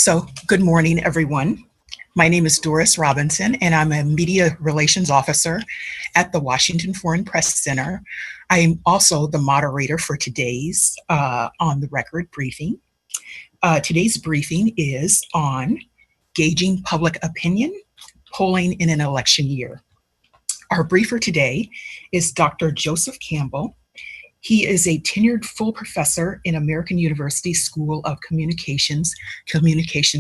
So, good morning, everyone. My name is Doris Robinson, and I'm a Media Relations Officer at the Washington Foreign Press Center. I am also the moderator for today's On the Record briefing. Today's briefing is on gauging public opinion, polling in an election year. Our briefer today is Dr. Joseph Campbell. He is a tenured full professor in American University School of Communication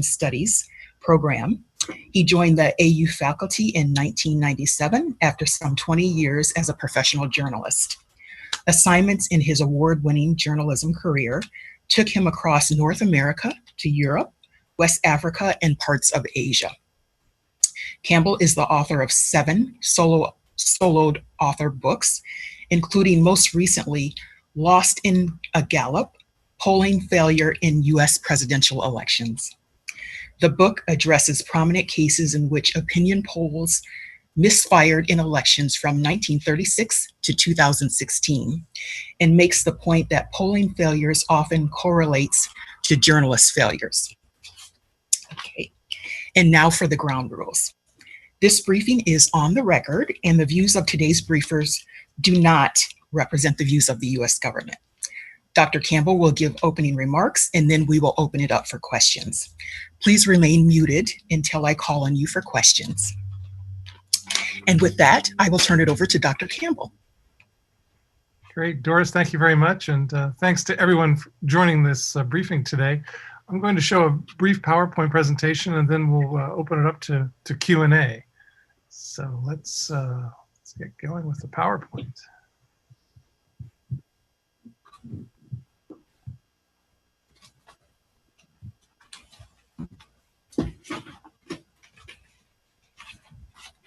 Studies program. He joined the AU faculty in 1997 after some 20 years as a professional journalist. Assignments in his award-winning journalism career took him across North America to Europe, West Africa, and parts of Asia. Campbell is the author of 7 soloed author books, including most recently Lost in a Gallup, Polling Failure in U.S. Presidential Elections. The book addresses prominent cases in which opinion polls misfired in elections from 1936 to 2016 and makes the point that polling failures often correlates to journalist failures. Okay, and now for the ground rules. This briefing is on the record, and the views of today's briefers do not represent the views of the U.S. government. Dr. Campbell will give opening remarks, and then we will open it up for questions. Please remain muted until I call on you for questions. And with that, I will turn it over to Dr. Campbell. Great, Doris, thank you very much. And thanks to everyone for joining this briefing today. I'm going to show a brief PowerPoint presentation, and then we'll open it up to Q&A. So let's get going with the PowerPoint.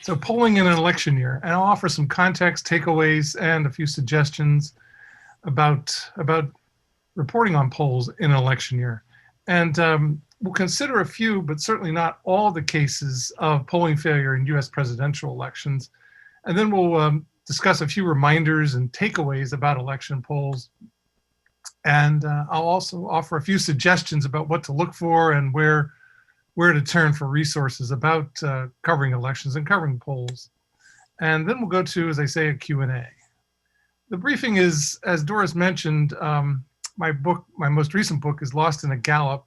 So polling in an election year, and I'll offer some context, takeaways, and a few suggestions about reporting on polls in an election year. And we'll consider a few, but certainly not all the cases of polling failure in US presidential elections. And then we'll discuss a few reminders and takeaways about election polls. And I'll also offer a few suggestions about what to look for and where to turn for resources about covering elections and covering polls. And then we'll go to, as I say, a Q&A. The briefing is, as Doris mentioned, my most recent book is Lost in a Gallup,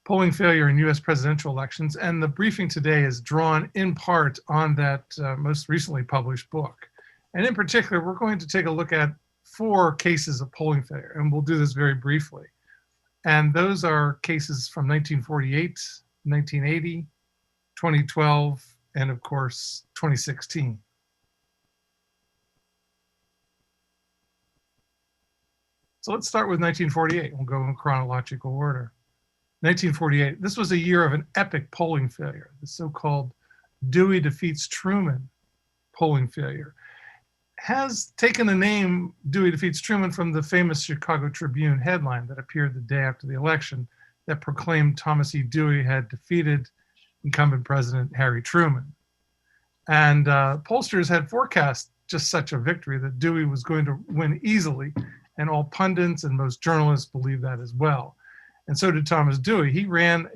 Polling Failure in US Presidential Elections. And the briefing today is drawn in part on that most recently published book. And in particular, we're going to take a look at 4 cases of polling failure, and we'll do this very briefly. And those are cases from 1948, 1980, 2012, and of course, 2016. So let's start with 1948. We'll go in chronological order. 1948, this was a year of an epic polling failure, the so-called Dewey defeats Truman polling failure. Has taken the name Dewey defeats Truman from the famous Chicago Tribune headline that appeared the day after the election that proclaimed Thomas E. Dewey had defeated incumbent President Harry Truman. And pollsters had forecast just such a victory, that Dewey was going to win easily, and all pundits and most journalists believed that as well. And so did Thomas Dewey. He ran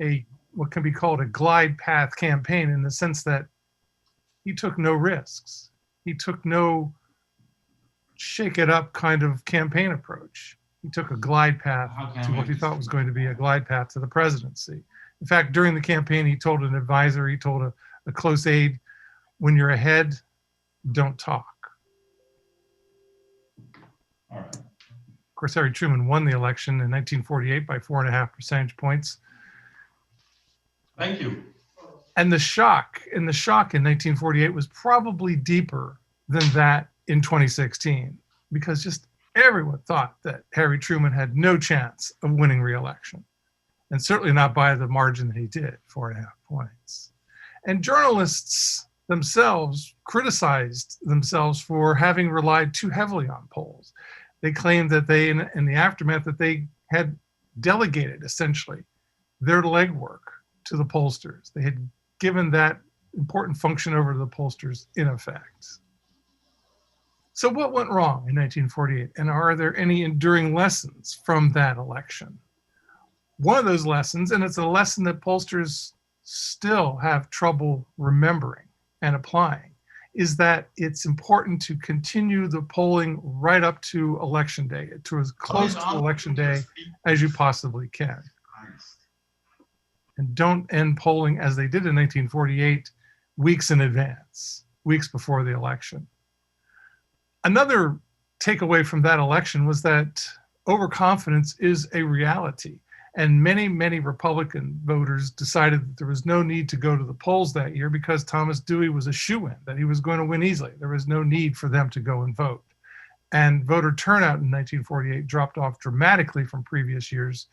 what can be called a glide path campaign, in the sense that he took no risks. He took no shake it up kind of campaign approach. He took a glide path to what he thought was going to be a glide path to the presidency. In fact, during the campaign, he told an advisor, he told a close aide, when you're ahead, don't talk. All right. Of course, Harry Truman won the election in 1948 by 4.5 percentage points. Thank you. And the shock in 1948 was probably deeper than that in 2016, because just everyone thought that Harry Truman had no chance of winning re-election, and certainly not by the margin that he did, 4.5 points. And journalists themselves criticized themselves for having relied too heavily on polls. They claimed that they, in the aftermath, that they had delegated essentially their legwork to the pollsters. They had given that important function over to the pollsters in effect. So what went wrong in 1948? And are there any enduring lessons from that election? one of those lessons, and it's a lesson that pollsters still have trouble remembering and applying, is that it's important to continue the polling right up to election day, to as close to election day as you possibly can. And don't end polling as they did in 1948, weeks in advance, weeks before the election. Another takeaway from that election was that overconfidence is a reality. And many, many Republican voters decided that there was no need to go to the polls that year because Thomas Dewey was a shoo-in, that he was going to win easily. There was no need for them to go and vote. And voter turnout in 1948 dropped off dramatically from previous years.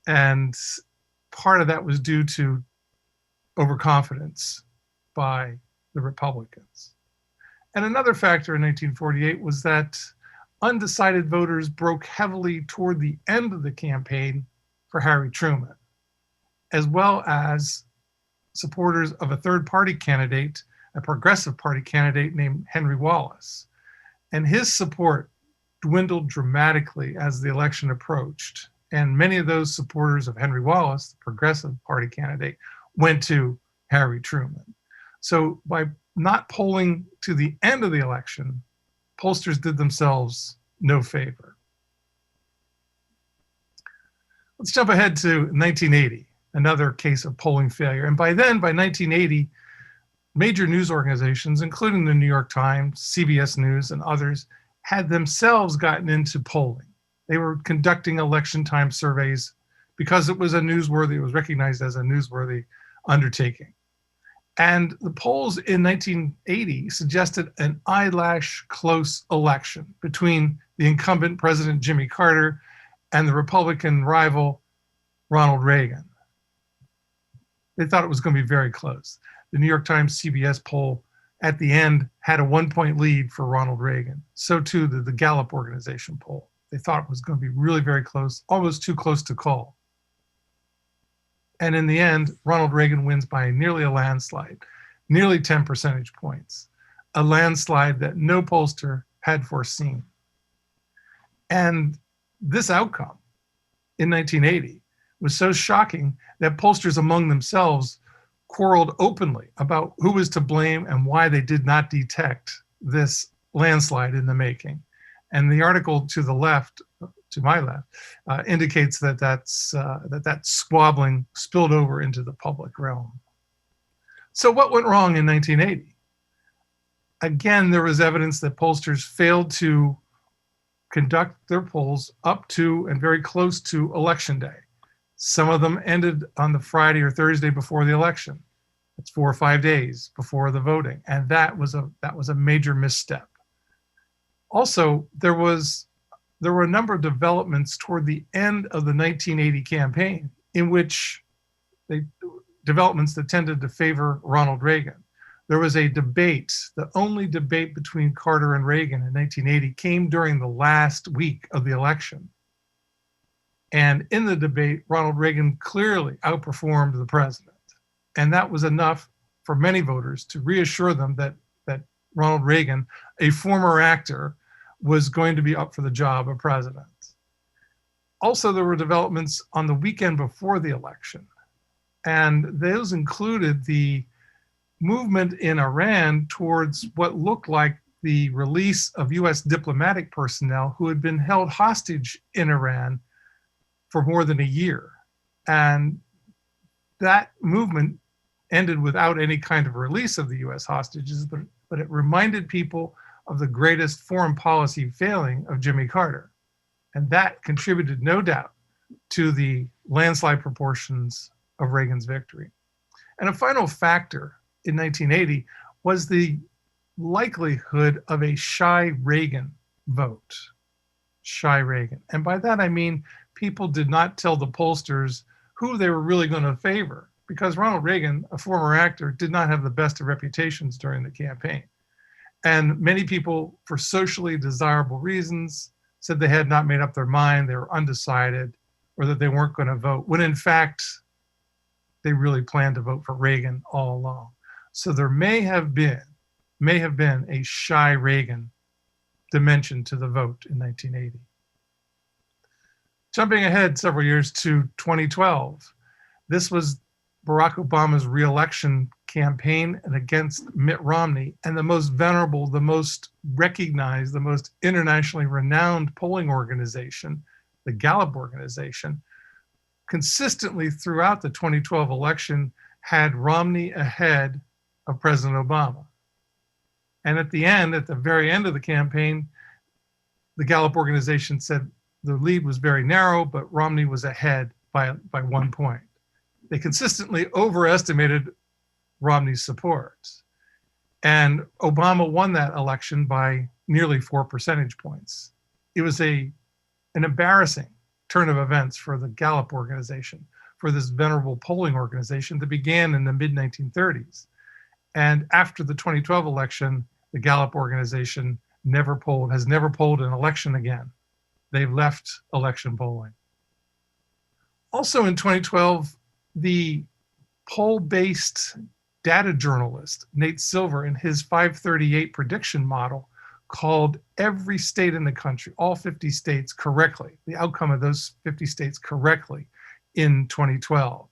And part of that was due to overconfidence by the Republicans. And another factor in 1948 was that undecided voters broke heavily toward the end of the campaign for Harry Truman, as well as supporters of a third party candidate, a progressive party candidate named Henry Wallace. And his support dwindled dramatically as the election approached. And many of those supporters of Henry Wallace, the progressive party candidate, went to Harry Truman. So by not polling to the end of the election, pollsters did themselves no favor. Let's jump ahead to 1980, another case of polling failure. And by then, by 1980, major news organizations, including the New York Times, CBS News, and others, had themselves gotten into polling. They were conducting election time surveys because it was recognized as a newsworthy undertaking. And the polls in 1980 suggested an eyelash close election between the incumbent President Jimmy Carter and the Republican rival Ronald Reagan. They thought it was going to be very close. The New York Times CBS poll at the end had a 1-point lead for Ronald Reagan. So too did the Gallup organization poll. They thought it was going to be really very close, almost too close to call. And in the end, Ronald Reagan wins by nearly a landslide, nearly 10 percentage points, a landslide that no pollster had foreseen. And this outcome in 1980 was so shocking that pollsters among themselves quarreled openly about who was to blame and why they did not detect this landslide in the making. And the article to the left, to my left, indicates that that squabbling spilled over into the public realm. So what went wrong in 1980? Again, there was evidence that pollsters failed to conduct their polls up to and very close to Election Day. Some of them ended on the Friday or Thursday before the election. It's 4 or 5 days before the voting, and that was a major misstep. Also, there were a number of developments toward the end of the 1980 campaign in which developments that tended to favor Ronald Reagan. There was a debate, the only debate between Carter and Reagan in 1980 came during the last week of the election. And in the debate, Ronald Reagan clearly outperformed the president. And that was enough for many voters to reassure them that Ronald Reagan, a former actor, was going to be up for the job of president. Also, there were developments on the weekend before the election. And those included the movement in Iran towards what looked like the release of US diplomatic personnel who had been held hostage in Iran for more than a year. And that movement ended without any kind of release of the US hostages, but it reminded people of the greatest foreign policy failing of Jimmy Carter. And that contributed, no doubt, to the landslide proportions of Reagan's victory. And a final factor in 1980 was the likelihood of a shy Reagan vote. Shy Reagan. And by that I mean people did not tell the pollsters who they were really going to favor, because Ronald Reagan, a former actor, did not have the best of reputations during the campaign. And many people, for socially desirable reasons, said they had not made up their mind, they were undecided, or that they weren't going to vote, when in fact, they really planned to vote for Reagan all along. So there may have been a shy Reagan dimension to the vote in 1980. Jumping ahead several years to 2012, this was Barack Obama's reelection campaign and against Mitt Romney, and the most venerable, the most recognized, the most internationally renowned polling organization, the Gallup organization, consistently throughout the 2012 election had Romney ahead of President Obama. And at the very end of the campaign, the Gallup organization said the lead was very narrow, but Romney was ahead by 1 point. They consistently overestimated Romney's support. And Obama won that election by nearly 4 percentage points. It was an embarrassing turn of events for the Gallup organization, for this venerable polling organization that began in the mid-1930s. And after the 2012 election, the Gallup organization has never polled an election again. They've left election polling. Also in 2012, the poll-based data journalist, Nate Silver, in his 538 prediction model, called every state in the country, all 50 states correctly, the outcome of those 50 states correctly in 2012,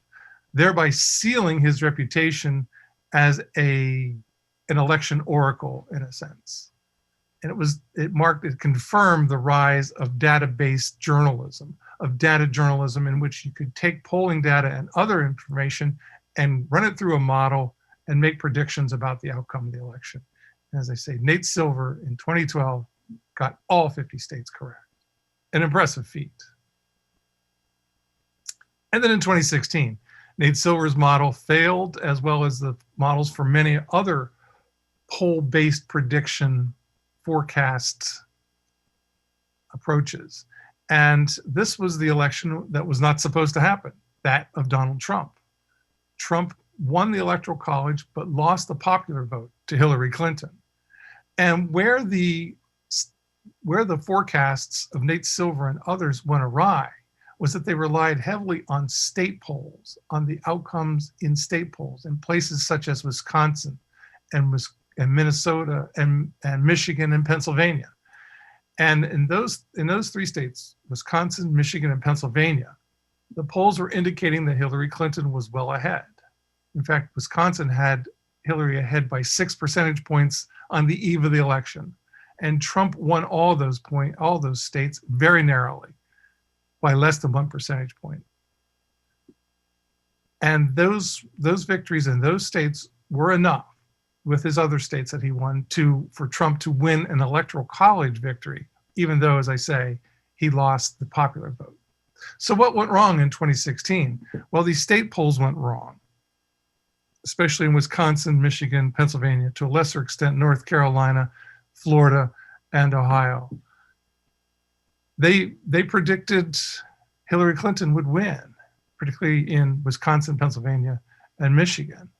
thereby sealing his reputation as an election oracle in a sense. And it confirmed the rise of data-based journalism, of data journalism in which you could take polling data and other information and run it through a model and make predictions about the outcome of the election. And as I say, Nate Silver in 2012 got all 50 states correct. An impressive feat. And then in 2016, Nate Silver's model failed, as well as the models for many other poll-based prediction forecast approaches. And this was the election that was not supposed to happen, that of Donald Trump. Trump won the Electoral College, but lost the popular vote to Hillary Clinton. And where the forecasts of Nate Silver and others went awry was that they relied heavily on state polls, on the outcomes in state polls in places such as Wisconsin and Minnesota and Michigan and Pennsylvania. And in those 3 states, Wisconsin, Michigan, and Pennsylvania, the polls were indicating that Hillary Clinton was well ahead. In fact, Wisconsin had Hillary ahead by 6 percentage points on the eve of the election. And Trump won all those states very narrowly by less than 1 percentage point. And those victories in those states were enough with his other states that he won for Trump to win an Electoral College victory, even though, as I say, he lost the popular vote. So what went wrong in 2016? Well, these state polls went wrong, especially in Wisconsin, Michigan, Pennsylvania, to a lesser extent, North Carolina, Florida, and Ohio. They predicted Hillary Clinton would win, particularly in Wisconsin, Pennsylvania, and Michigan.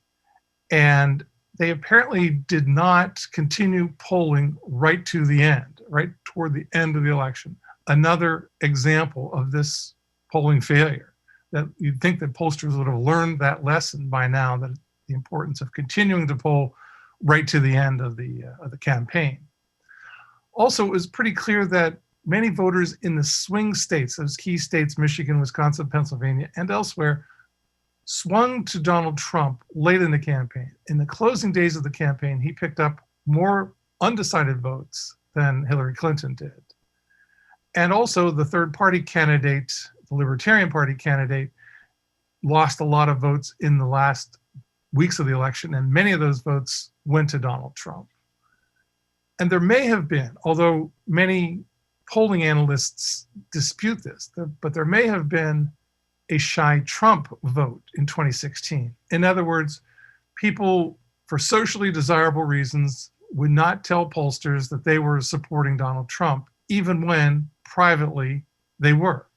And they apparently did not continue polling right to the end, right toward the end of the election. Another example of this polling failure, that you'd think that pollsters would have learned that lesson by now, that the importance of continuing to poll right to the end of the campaign. Also, it was pretty clear that many voters in the swing states, those key states, Michigan, Wisconsin, Pennsylvania, and elsewhere, swung to Donald Trump late in the campaign. In the closing days of the campaign, he picked up more undecided votes than Hillary Clinton did. And also the third party candidate, the Libertarian Party candidate, lost a lot of votes in the last weeks of the election, and many of those votes went to Donald Trump. And there may have been, although many polling analysts dispute this, but there may have been a shy Trump vote in 2016. In other words, people, for socially desirable reasons, would not tell pollsters that they were supporting Donald Trump, even when privately they were.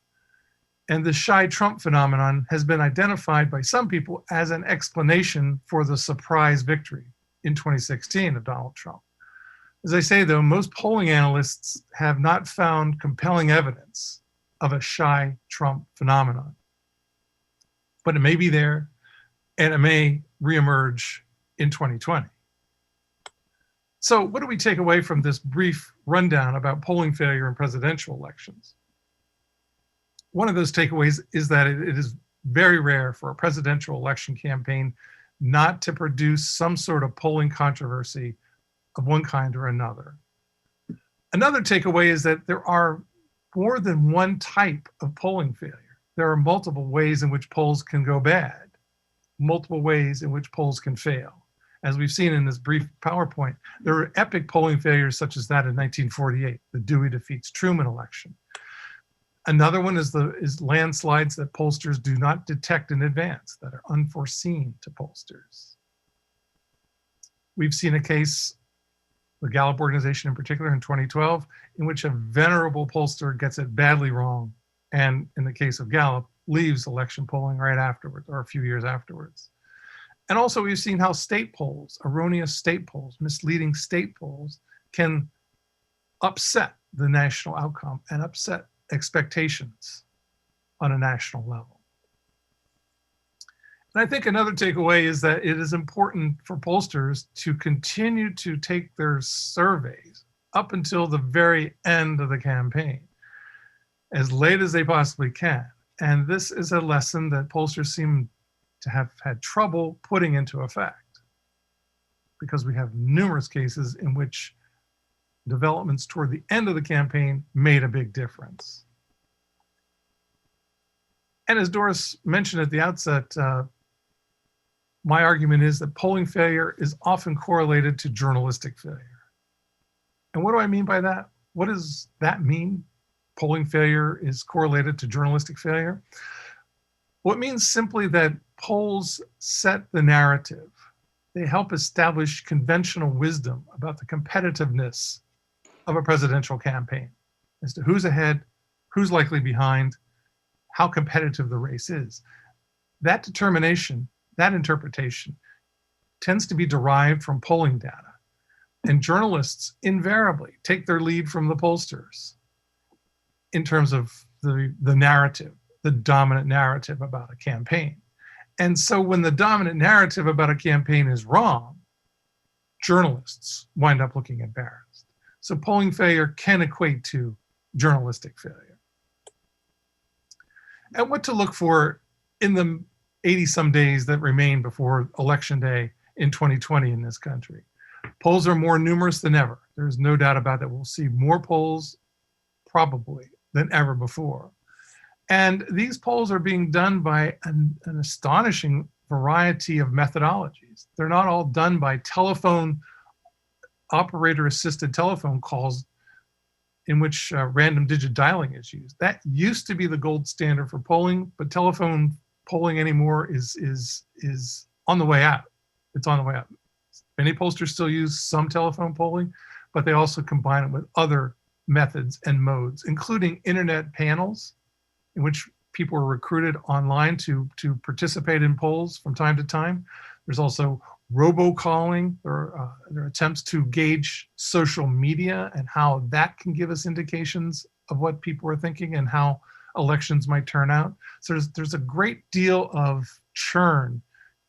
And the shy Trump phenomenon has been identified by some people as an explanation for the surprise victory in 2016 of Donald Trump. As I say, though, most polling analysts have not found compelling evidence of a shy Trump phenomenon. But it may be there, and it may reemerge in 2020. So what do we take away from this brief rundown about polling failure in presidential elections? one of those takeaways is that it is very rare for a presidential election campaign not to produce some sort of polling controversy of one kind or another. Another takeaway is that there are more than one type of polling failure. There are multiple ways in which polls can go bad, multiple ways in which polls can fail. As we've seen in this brief PowerPoint, there are epic polling failures such as that in 1948, the Dewey defeats Truman election. Another one is landslides that pollsters do not detect in advance, that are unforeseen to pollsters. We've seen a case, the Gallup organization in particular in 2012, in which a venerable pollster gets it badly wrong, and in the case of Gallup, leaves election polling right afterwards or a few years afterwards. And also we've seen how state polls, erroneous state polls, misleading state polls can upset the national outcome and upset expectations on a national level. And I think another takeaway is that it is important for pollsters to continue to take their surveys up until the very end of the campaign, as late as they possibly can. And this is a lesson that pollsters seem to have had trouble putting into effect, because we have numerous cases in which developments toward the end of the campaign made a big difference. And as Doris mentioned at the outset, my argument is that polling failure is often correlated to journalistic failure. And what do I mean by that? What does that mean? Polling failure is correlated to journalistic failure? Well, it means simply that polls set the narrative. They help establish conventional wisdom about the competitiveness of a presidential campaign as to who's ahead, who's likely behind, how competitive the race is. That determination, that interpretation tends to be derived from polling data. And journalists invariably take their lead from the pollsters in terms of the narrative, the dominant narrative about a campaign. And so when the dominant narrative about a campaign is wrong, journalists wind up looking embarrassed. So polling failure can equate to journalistic failure. And what to look for in the 80-some days that remain before Election Day in 2020 in this country. Polls are more numerous than ever. There's no doubt about that. We'll see more polls probably than ever before. And these polls are being done by an astonishing variety of methodologies. They're not all done by telephone, operator-assisted telephone calls in which random digit dialing is used. That used to be the gold standard for polling, but telephone polling anymore is on the way out. It's on the way out. Many pollsters still use some telephone polling, but they also combine it with other methods and modes, including internet panels, in which people are recruited online to participate in polls from time to time. There's also robocalling. There are attempts to gauge social media and how that can give us indications of what people are thinking and how elections might turn out. So there's a great deal of churn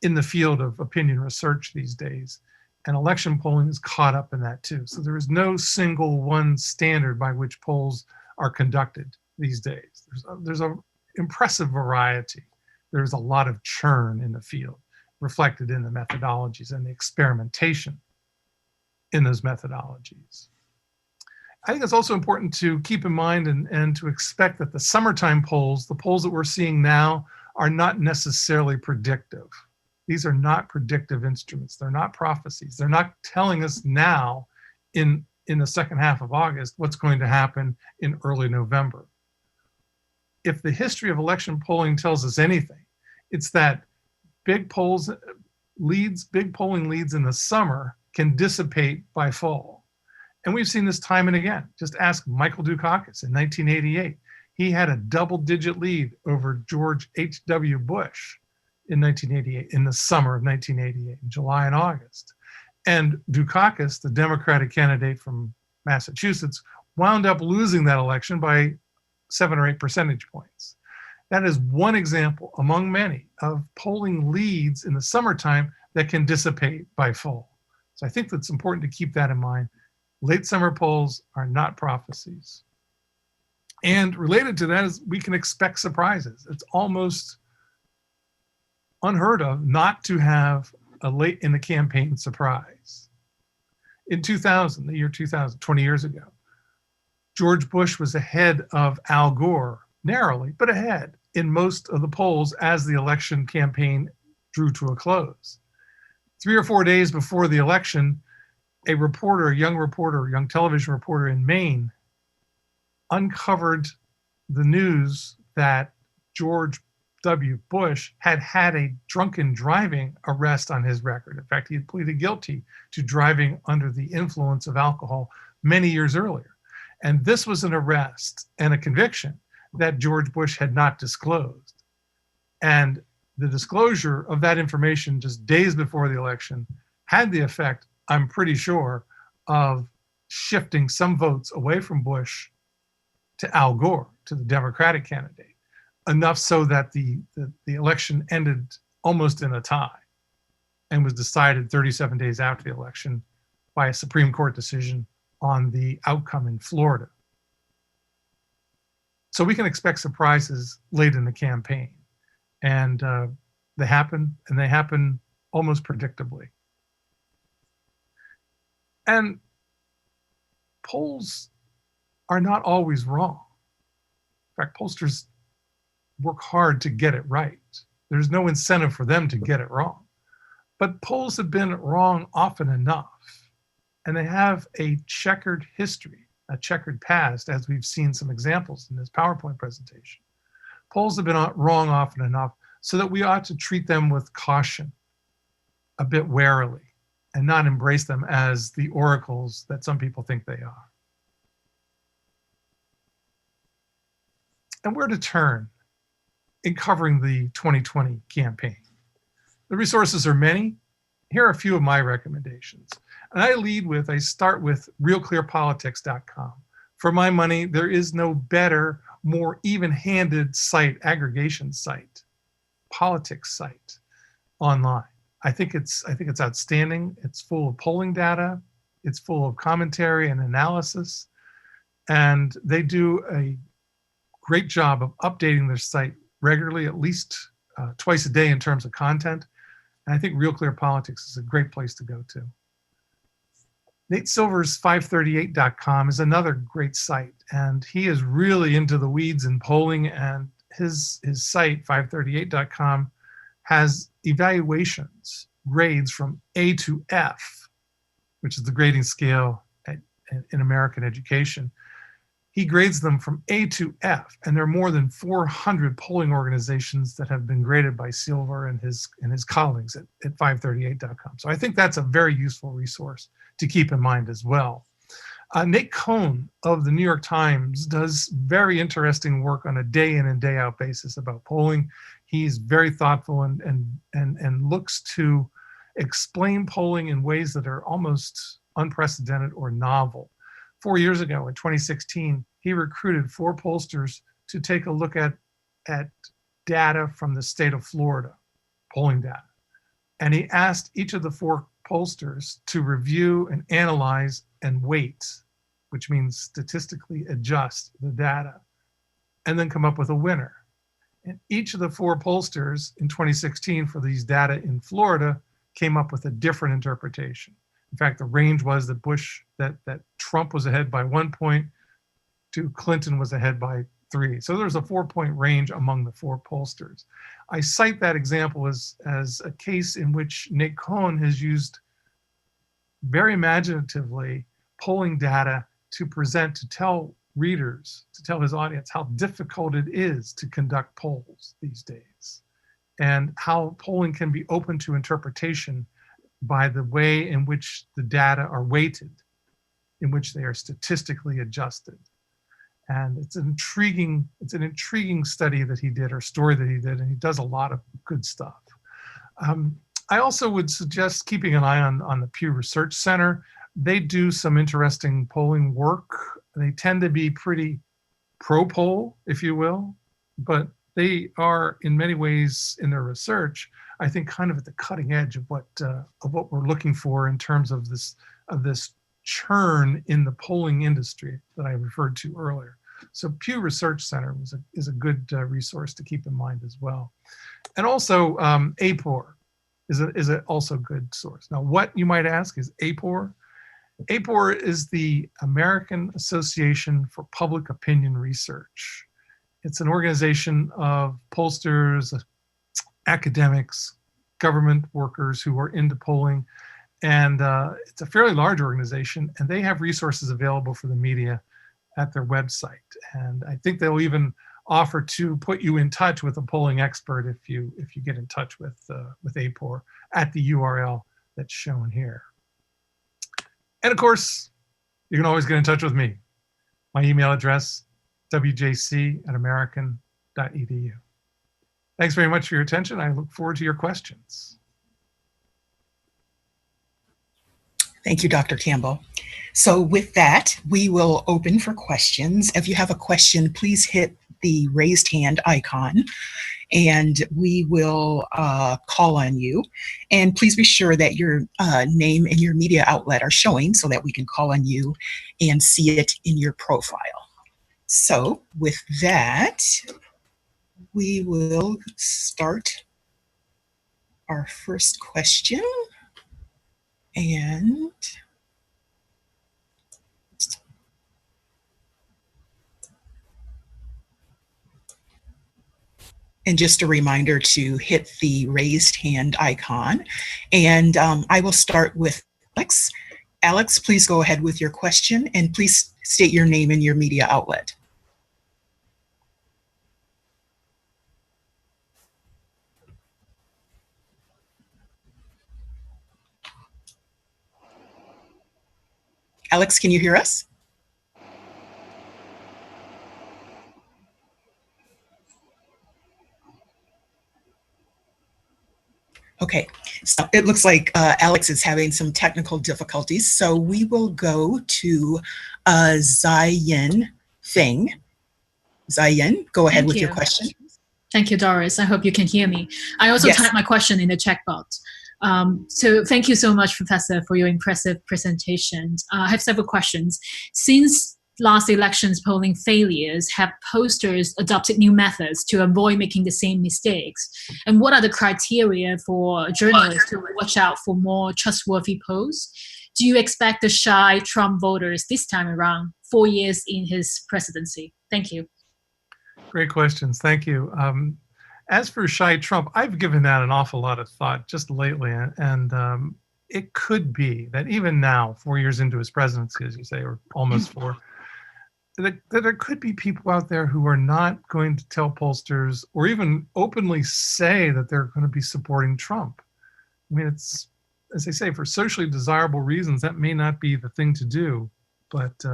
in the field of opinion research these days. And election polling is caught up in that too. So there is no single one standard by which polls are conducted these days. There's an impressive variety. There's a lot of churn in the field reflected in the methodologies and the experimentation in those methodologies. I think it's also important to keep in mind and to expect that the summertime polls, the polls that we're seeing now, are not necessarily predictive. These are not predictive instruments. They're not prophecies. They're not telling us now in the second half of August what's going to happen in early November. If the history of election polling tells us anything, it's that big polling leads in the summer can dissipate by fall. And we've seen this time and again. Just ask Michael Dukakis in 1988. He had a double-digit lead over George H.W. Bush in 1988, in the summer of 1988, in July and August. And Dukakis, the Democratic candidate from Massachusetts, wound up losing that election by 7 or 8 percentage points. That is one example among many of polling leads in the summertime that can dissipate by fall. So I think that's important to keep that in mind. Late summer polls are not prophecies. And related to that is we can expect surprises. It's almost unheard of not to have a late in the campaign surprise. In 2000, the year 2000, 20 years ago, George Bush was ahead of Al Gore, narrowly, but ahead in most of the polls as the election campaign drew to a close. 3 or 4 days before the election, a young television reporter in Maine uncovered the news that George W. Bush had had a drunken driving arrest on his record. In fact, he had pleaded guilty to driving under the influence of alcohol many years earlier. And this was an arrest and a conviction that George Bush had not disclosed. And the disclosure of that information just days before the election had the effect, I'm pretty sure, of shifting some votes away from Bush to Al Gore, to the Democratic candidate, enough so that the election ended almost in a tie and was decided 37 days after the election by a Supreme Court decision on the outcome in Florida. So we can expect surprises late in the campaign. And they happen, and they happen almost predictably. And polls are not always wrong. In fact, pollsters work hard to get it right. There's no incentive for them to get it wrong. But polls have been wrong often enough, and they have a checkered history, a checkered past, as we've seen some examples in this PowerPoint presentation. Polls have been wrong often enough so that we ought to treat them with caution, a bit warily, and not embrace them as the oracles that some people think they are. And where to turn in covering the 2020 campaign? The resources are many. Here are a few of my recommendations. And I start with realclearpolitics.com. For my money, there is no better, more even-handed site, aggregation site, politics site online. I think it's outstanding. It's full of polling data. It's full of commentary and analysis. And they do a great job of updating their site regularly, at least twice a day in terms of content. And I think Real Clear Politics is a great place to go to. Nate Silver's 538.com is another great site, and he is really into the weeds in polling, and his site, 538.com, has evaluations, grades from A to F, which is the grading scale in American education. He grades them from A to F, and there are more than 400 polling organizations that have been graded by Silver and his colleagues at 538.com. So I think that's a very useful resource to keep in mind as well. Nate Cohn of the New York Times does very interesting work on a day in and day out basis about polling. He's very thoughtful and looks to explain polling in ways that are almost unprecedented or novel. 4 years ago, in 2016, he recruited 4 pollsters to take a look at data from the state of Florida, polling data. And he asked each of the 4 pollsters to review and analyze and weight, which means statistically adjust the data, and then come up with a winner. And each of the 4 pollsters in 2016 for these data in Florida came up with a different interpretation. In fact, the range was that Trump was ahead by 1 point to Clinton was ahead by 3. So there's a 4-point range among the 4 pollsters. I cite that example as a case in which Nate Cohn has used very imaginatively polling data to present, to tell readers, to tell his audience how difficult it is to conduct polls these days, and how polling can be open to interpretation by the way in which the data are weighted, in which they are statistically adjusted. And it's an intriguing study that he did, or story that he did, and he does a lot of good stuff. I also would suggest keeping an eye on the Pew Research Center. They do some interesting polling work. They tend to be pretty pro-poll, if you will, but they are in many ways in their research, I think, kind of at the cutting edge of what we're looking for in terms of this churn in the polling industry that I referred to earlier. So Pew Research Center is a good resource to keep in mind as well. And also APOR is also good source. Now, what you might ask is APOR? APOR is the American Association for Public Opinion Research. It's an organization of pollsters, academics, government workers who are into polling. And it's a fairly large organization, and they have resources available for the media at their website. And I think they'll even offer to put you in touch with a polling expert if you get in touch with APOR at the URL that's shown here. And of course, you can always get in touch with me. My email address, wjc@american.edu. Thanks very much for your attention. I look forward to your questions. Thank you, Dr. Campbell. So with that, we will open for questions. If you have a question, please hit the raised hand icon and we will call on you. And please be sure that your name and your media outlet are showing so that we can call on you and see it in your profile. So with that, we will start our first question. And just a reminder to hit the raised hand icon. And I will start with Alex. Alex, please go ahead with your question and please state your name and your media outlet. Alex, can you hear us? Okay, so it looks like Alex is having some technical difficulties, so we will go to Ziyin Feng. Ziyin, go ahead with your question. Thank you, Doris. I hope you can hear me. I also typed my question in the chat box. So thank you so much, Professor, for your impressive presentation. I have several questions. Since last election's polling failures, have pollsters adopted new methods to avoid making the same mistakes? And what are the criteria for journalists to watch out for more trustworthy polls? Do you expect the shy Trump voters this time around, 4 years in his presidency? Thank you. Great questions. Thank you. As for shy Trump, I've given that an awful lot of thought just lately. And it could be that even now, 4 years into his presidency, as you say, or almost 4, that there could be people out there who are not going to tell pollsters or even openly say that they're going to be supporting Trump. I mean, it's, as they say, for socially desirable reasons, that may not be the thing to do. But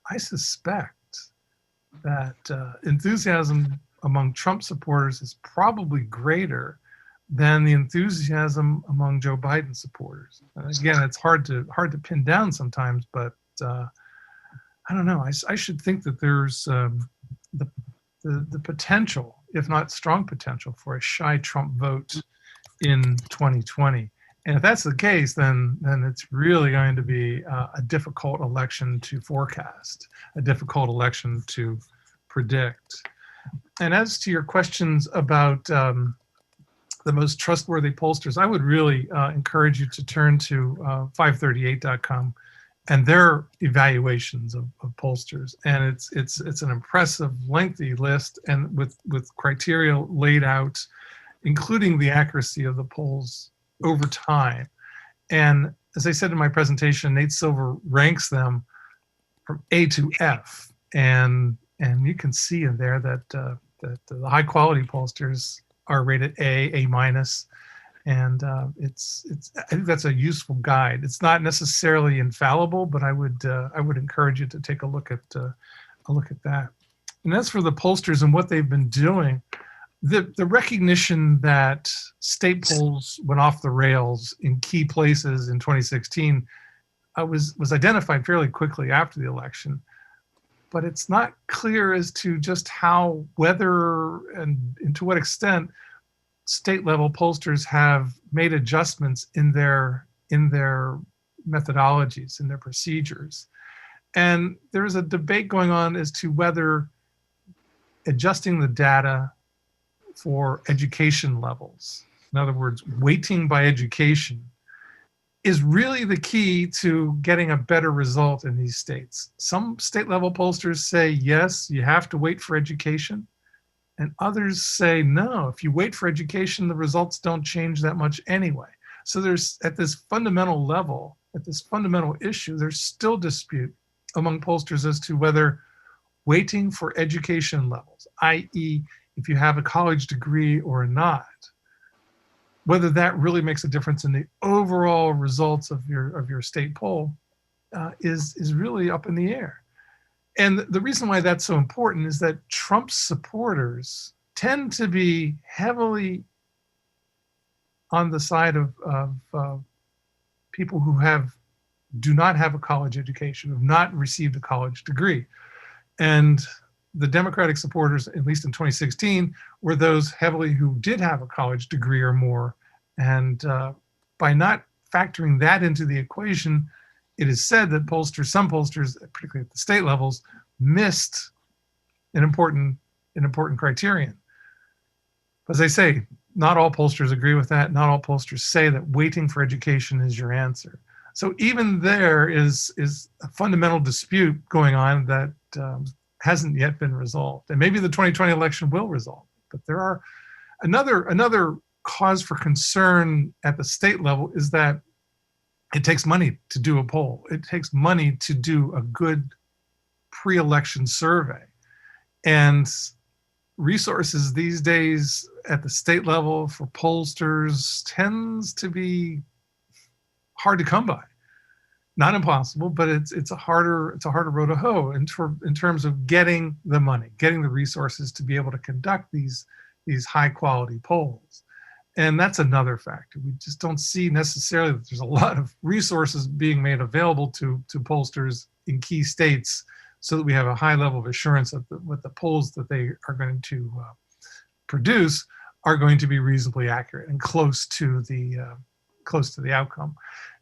I suspect that enthusiasm among Trump supporters is probably greater than the enthusiasm among Joe Biden supporters. And again, it's hard to pin down sometimes, but I don't know. I should think that there's the potential, if not strong potential, for a shy Trump vote in 2020. And if that's the case, then it's really going to be a difficult election to forecast, a difficult election to predict. And as to your questions about the most trustworthy pollsters, I would really encourage you to turn to 538.com and their evaluations of pollsters. And it's an impressive, lengthy list, and with criteria laid out, including the accuracy of the polls over time. And as I said in my presentation, Nate Silver ranks them from A to F, and you can see in there that the high quality pollsters are rated A minus, and I think that's a useful guide. It's not necessarily infallible, but I would encourage you to take a look at that. And as for the pollsters and what they've been doing, the recognition that state polls went off the rails in key places in 2016 was identified fairly quickly after the election. But it's not clear as to just how, whether, and to what extent state level pollsters have made adjustments in their methodologies, in their procedures. And there is a debate going on as to whether adjusting the data for education levels, in other words, weighting by education, is really the key to getting a better result in these states. Some state level pollsters say, yes, you have to wait for education. And others say, no, if you wait for education, the results don't change that much anyway. So there's, at this fundamental level, at this fundamental issue, there's still dispute among pollsters as to whether waiting for education levels, i.e., if you have a college degree or not, whether that really makes a difference in the overall results of your state poll is really up in the air. And the reason why that's so important is that Trump's supporters tend to be heavily on the side of people who do not have a college education, have not received a college degree. And the Democratic supporters, at least in 2016, were those heavily who did have a college degree or more. And by not factoring that into the equation, it is said that some pollsters, particularly at the state levels, missed an important criterion. As I say, not all pollsters agree with that. Not all pollsters say that waiting for education is your answer. So even there is a fundamental dispute going on that hasn't yet been resolved. And maybe the 2020 election will resolve. But there are another cause for concern at the state level is that it takes money to do a poll. It takes money to do a good pre-election survey. And resources these days at the state level for pollsters tends to be hard to come by. Not impossible, but it's a harder road to hoe in terms of getting the money, getting the resources to be able to conduct these high quality polls. And that's another factor. We just don't see necessarily that there's a lot of resources being made available to pollsters in key states so that we have a high level of assurance that what the polls that they are going to produce are going to be reasonably accurate and close to the outcome.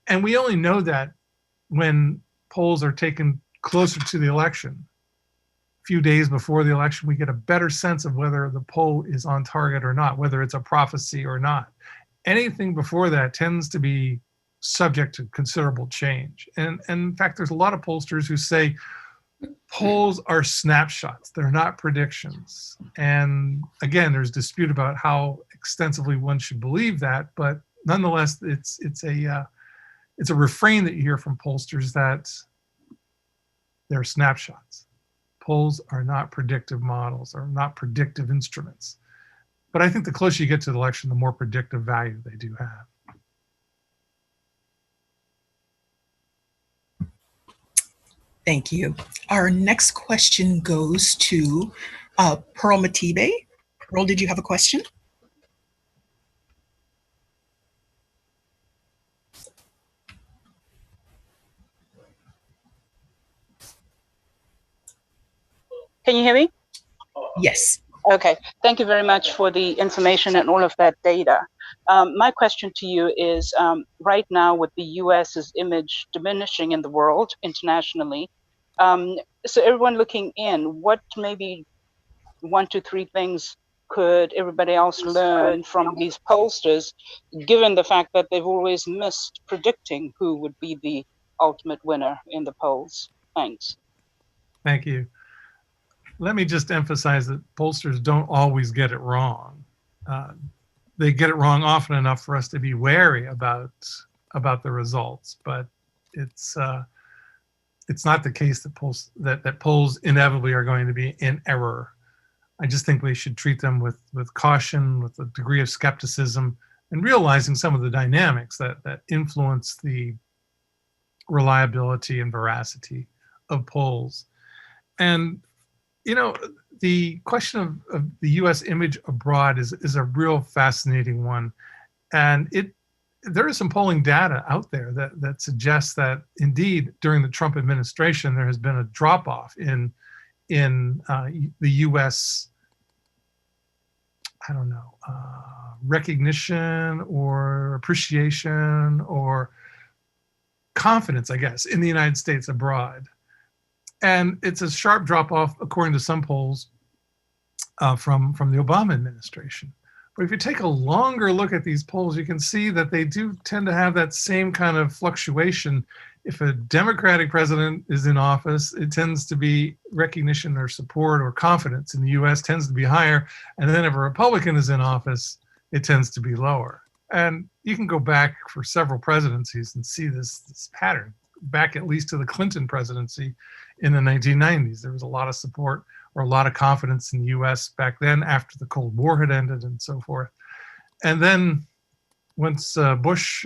And we only know that when polls are taken closer to the election. A few days before the election, we get a better sense of whether the poll is on target or not, whether it's a prophecy or not. Anything before that tends to be subject to considerable change. And in fact, there's a lot of pollsters who say polls are snapshots, they're not predictions. And again, there's dispute about how extensively one should believe that, but nonetheless, it's a refrain that you hear from pollsters that they're snapshots. Polls are not predictive models, or not predictive instruments. But I think the closer you get to the election, the more predictive value they do have. Thank you. Our next question goes to Pearl Matibe. Pearl, did you have a question? Can you hear me? Yes. Okay, thank you very much for the information and all of that data. My question to you is, right now with the US's image diminishing in the world internationally, so everyone looking in, what maybe 1 to 3 things could everybody else learn from these pollsters, given the fact that they've always missed predicting who would be the ultimate winner in the polls? Thanks. Thank you. Let me just emphasize that pollsters don't always get it wrong. They get it wrong often enough for us to be wary about the results, but it's not the case that polls inevitably are going to be in error. I just think we should treat them with caution, with a degree of skepticism, and realizing some of the dynamics that influence the reliability and veracity of polls. And you know, the question of the U.S. image abroad is a real fascinating one. And there is some polling data out there that suggests that indeed during the Trump administration, there has been a drop-off in the U.S., recognition or appreciation or confidence, I guess, in the United States abroad. And it's a sharp drop off, according to some polls, from the Obama administration. But if you take a longer look at these polls, you can see that they do tend to have that same kind of fluctuation. If a Democratic president is in office, it tends to be recognition or support or confidence in the US tends to be higher. And then if a Republican is in office, it tends to be lower. And you can go back for several presidencies and see this pattern, back at least to the Clinton presidency in the 1990s. There was a lot of support or a lot of confidence in the US back then after the Cold War had ended and so forth. And then once George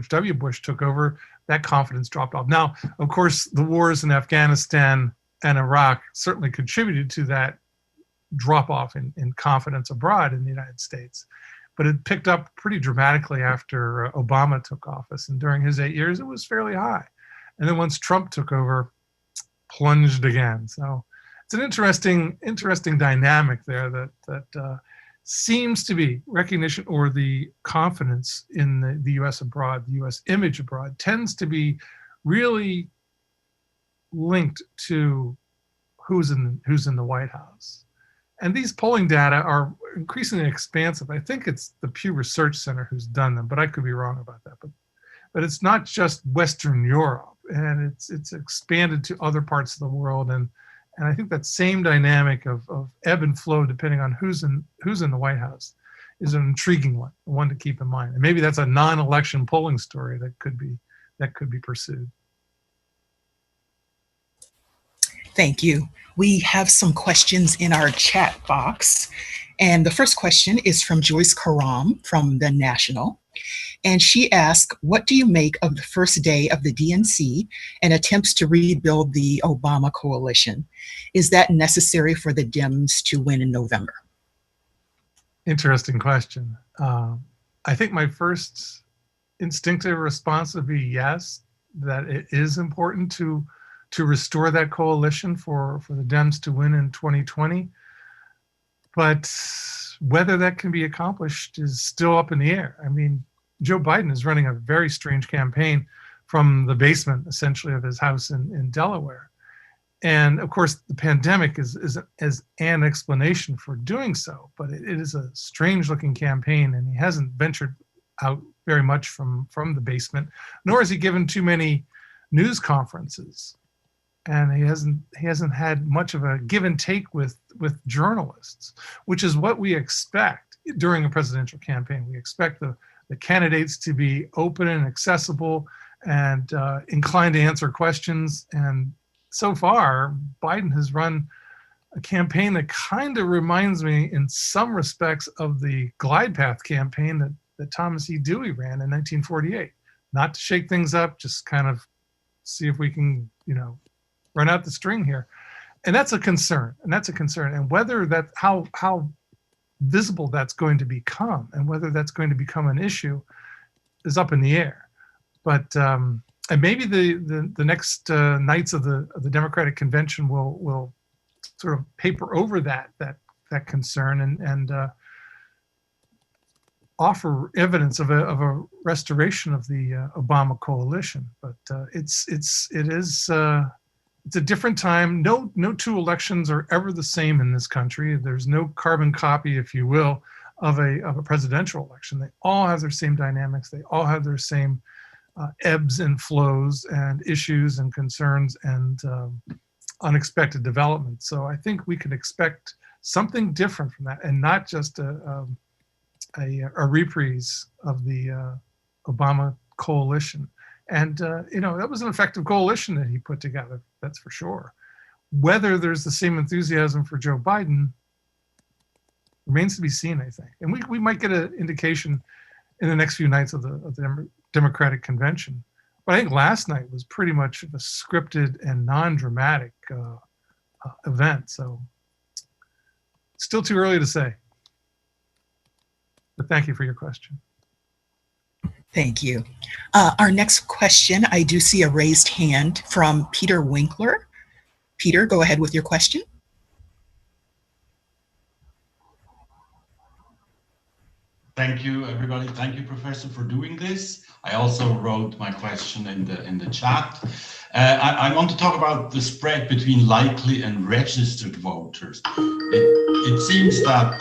W. Bush took over, that confidence dropped off. Now, of course, the wars in Afghanistan and Iraq certainly contributed to that drop off in confidence abroad in the United States. But it picked up pretty dramatically after Obama took office. And during his 8 years, it was fairly high. And then once Trump took over, plunged again. So it's an interesting dynamic there that seems to be recognition, or the confidence in the U.S. abroad, the U.S. image abroad, tends to be really linked to who's in the White House. And these polling data are increasingly expansive. I think it's the Pew Research Center who's done them, but I could be wrong about that. But it's not just Western Europe, and it's expanded to other parts of the world. And I think that same dynamic of ebb and flow, depending on who's in the White House, is an intriguing one to keep in mind. And maybe that's a non-election polling story that could be pursued. Thank you. We have some questions in our chat box. And the first question is from Joyce Karam from The National. And she asked, what do you make of the first day of the DNC and attempts to rebuild the Obama coalition? Is that necessary for the Dems to win in November? Interesting question. I think my first instinctive response would be yes, that it is important to restore that coalition for the Dems to win in 2020. But whether that can be accomplished is still up in the air. I mean, Joe Biden is running a very strange campaign from the basement, essentially, of his house in Delaware. And of course, the pandemic is an explanation for doing so, but it is a strange looking campaign, and he hasn't ventured out very much from the basement, nor has he given too many news conferences. And he hasn't had much of a give and take with journalists, which is what we expect during a presidential campaign. We expect the candidates to be open and accessible and inclined to answer questions. And so far, Biden has run a campaign that kind of reminds me in some respects of the glide path campaign that Thomas E. Dewey ran in 1948. Not to shake things up, just kind of see if we can, run out the string here. And that's a concern. And whether how visible that's going to become and whether that's going to become an issue is up in the air. But and maybe the next nights of the Democratic convention will sort of paper over that concern and offer evidence of a restoration of the Obama coalition. But it's a different time. No two elections are ever the same in this country. There's no carbon copy, if you will, of a presidential election. They all have their same dynamics. They all have their same ebbs and flows and issues and concerns and unexpected developments. So I think we can expect something different from that, and not just a reprise of the Obama coalition. And, that was an effective coalition that he put together, that's for sure. Whether there's the same enthusiasm for Joe Biden remains to be seen, I think. And we might get an indication in the next few nights of the Democratic convention. But I think last night was pretty much a scripted and non-dramatic event. So still too early to say. But thank you for your question. Thank you. Our next question, I do see a raised hand from Peter Winkler. Peter, go ahead with your question. Thank you, everybody. Thank you, Professor, for doing this. I also wrote my question in the chat. I want to talk about the spread between likely and registered voters. It seems that,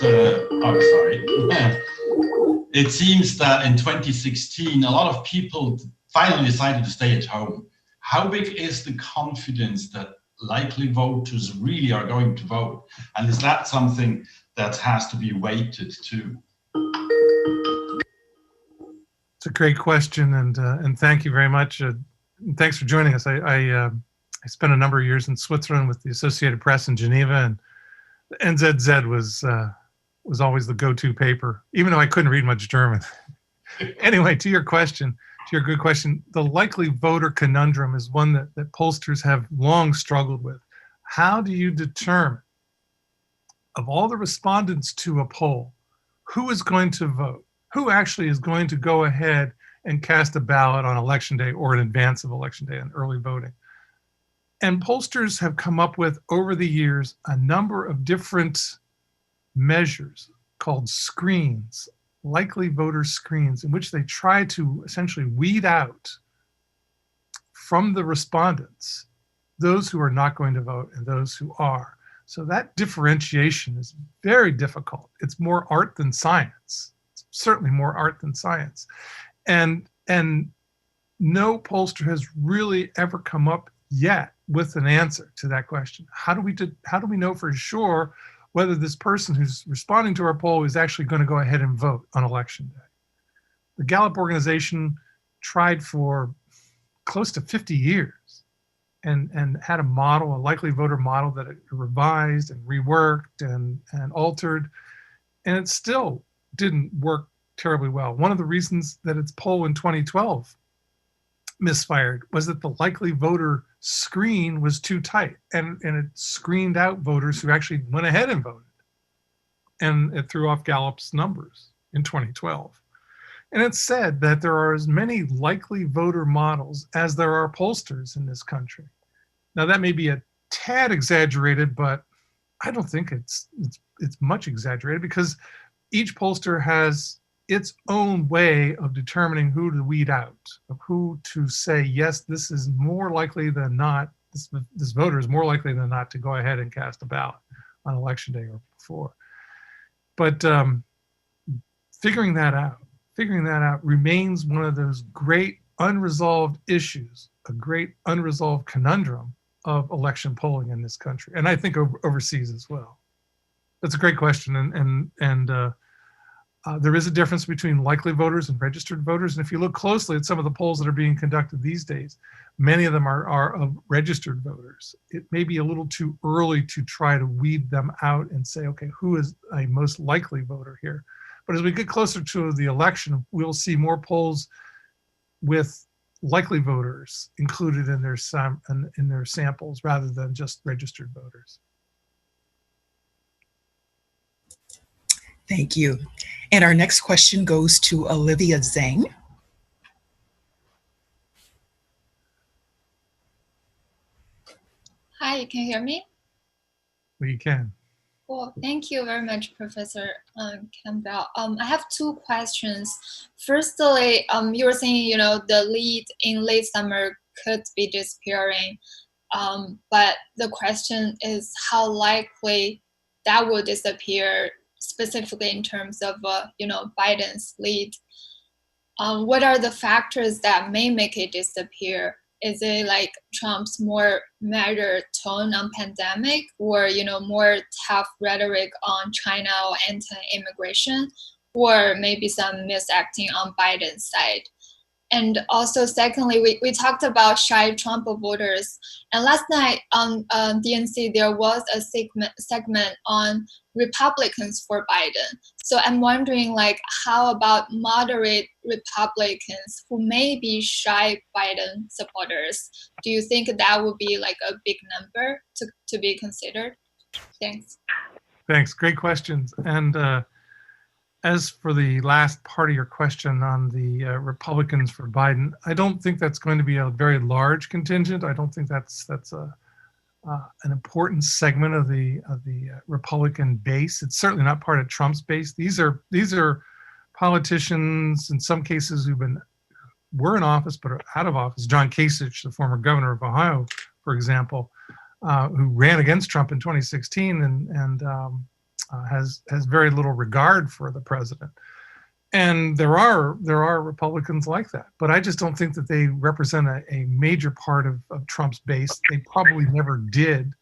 it seems that in 2016, a lot of people finally decided to stay at home. How big is the confidence that likely voters really are going to vote? And is that something that has to be weighted too? It's a great question, and thank you very much. Thanks for joining us. I spent a number of years in Switzerland with the Associated Press in Geneva, and the NZZ was always the go-to paper, even though I couldn't read much German. Anyway, to your good question, the likely voter conundrum is one that pollsters have long struggled with. How do you determine, of all the respondents to a poll, who is going to vote? Who actually is going to go ahead and cast a ballot on election day or in advance of election day and early voting? And pollsters have come up with, over the years, a number of different measures called screens, likely voter screens, in which they try to essentially weed out from the respondents those who are not going to vote and those who are. So that differentiation is very difficult. It's more art than science. It's certainly more art than science. And no pollster has really ever come up yet with an answer to that question. How do we know for sure whether this person who's responding to our poll is actually going to go ahead and vote on election day? The Gallup organization tried for close to 50 years and had a model, a likely voter model that it revised and reworked and altered, and it still didn't work terribly well. One of the reasons that its poll in 2012 misfired was that the likely voter screen was too tight, and it screened out voters who actually went ahead and voted. And it threw off Gallup's numbers in 2012. And it said that there are as many likely voter models as there are pollsters in this country. Now that may be a tad exaggerated, but I don't think it's much exaggerated, because each pollster has its own way of determining who to weed out, of who to say, yes, this is more likely than not, this voter is more likely than not to go ahead and cast a ballot on election day or before. But figuring that out remains one of those great unresolved issues, a great unresolved conundrum of election polling in this country, and I think overseas as well. That's a great question, and there is a difference between likely voters and registered voters. And if you look closely at some of the polls that are being conducted these days, many of them are of registered voters. It may be a little too early to try to weed them out and say, okay, who is a most likely voter here? But as we get closer to the election, we'll see more polls with likely voters included in their samples rather than just registered voters. Thank you. And our next question goes to Olivia Zhang. Hi, can you hear me? We can. Cool. Thank you very much, Professor Campbell. I have two questions. Firstly, you were saying, the lead in late summer could be disappearing, but the question is how likely that will disappear, specifically in terms of, Biden's lead. What are the factors that may make it disappear? Is it like Trump's more measured tone on pandemic, or more tough rhetoric on China or anti-immigration, or maybe some misacting on Biden's side? And also, secondly, we talked about shy Trump voters, and last night on DNC there was a segment on Republicans for Biden. So I'm wondering, how about moderate Republicans who may be shy Biden supporters? Do you think that would be like a big number to be considered? Thanks. Thanks. Great questions. And as for the last part of your question on the Republicans for Biden, I don't think that's going to be a very large contingent. I don't think that's an important segment of the Republican base. It's certainly not part of Trump's base. These are politicians, in some cases were in office but are out of office. John Kasich, the former governor of Ohio, for example, who ran against Trump in 2016 and has very little regard for the president. And there are Republicans like that, but I just don't think that they represent a major part of Trump's base. They probably never did,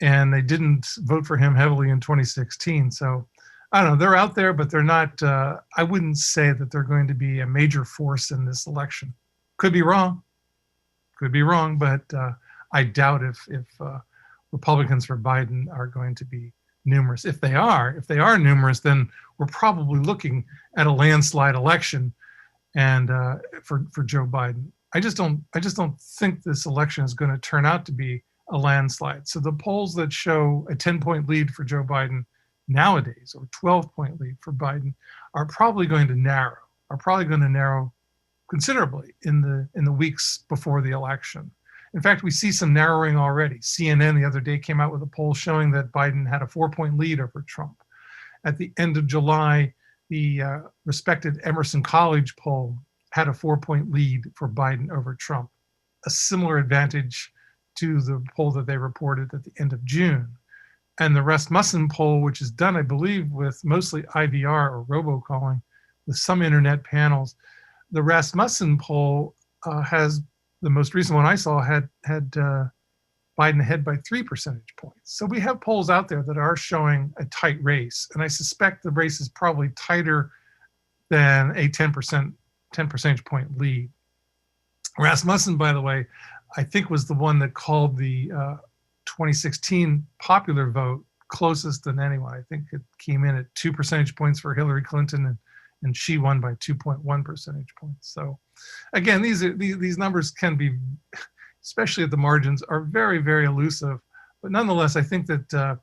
and they didn't vote for him heavily in 2016. So I don't know, they're out there, but they're not, I wouldn't say that they're going to be a major force in this election. Could be wrong, but I doubt if Republicans for Biden are going to be numerous. If they are numerous, then we're probably looking at a landslide election, and for Joe Biden. I just don't think this election is going to turn out to be a landslide. So the polls that show a 10-point lead for Joe Biden nowadays, or 12-point lead for Biden, are probably going to narrow considerably in the weeks before the election. In fact, we see some narrowing already. CNN the other day came out with a poll showing that Biden had a 4-point lead over Trump. At the end of July, the respected Emerson College poll had a 4-point lead for Biden over Trump, a similar advantage to the poll that they reported at the end of June. And the Rasmussen poll, which is done, I believe, with mostly IVR or robocalling, with some internet panels, the Rasmussen poll has, the most recent one I saw, had Biden ahead by 3 percentage points. So we have polls out there that are showing a tight race, and I suspect the race is probably tighter than a 10 percentage point lead. Rasmussen, by the way, I think was the one that called the 2016 popular vote closest than anyone. I think it came in at 2 percentage points for Hillary Clinton, and she won by 2.1 percentage points. So again, these numbers can be, especially at the margins, are very, very elusive. But nonetheless, I think that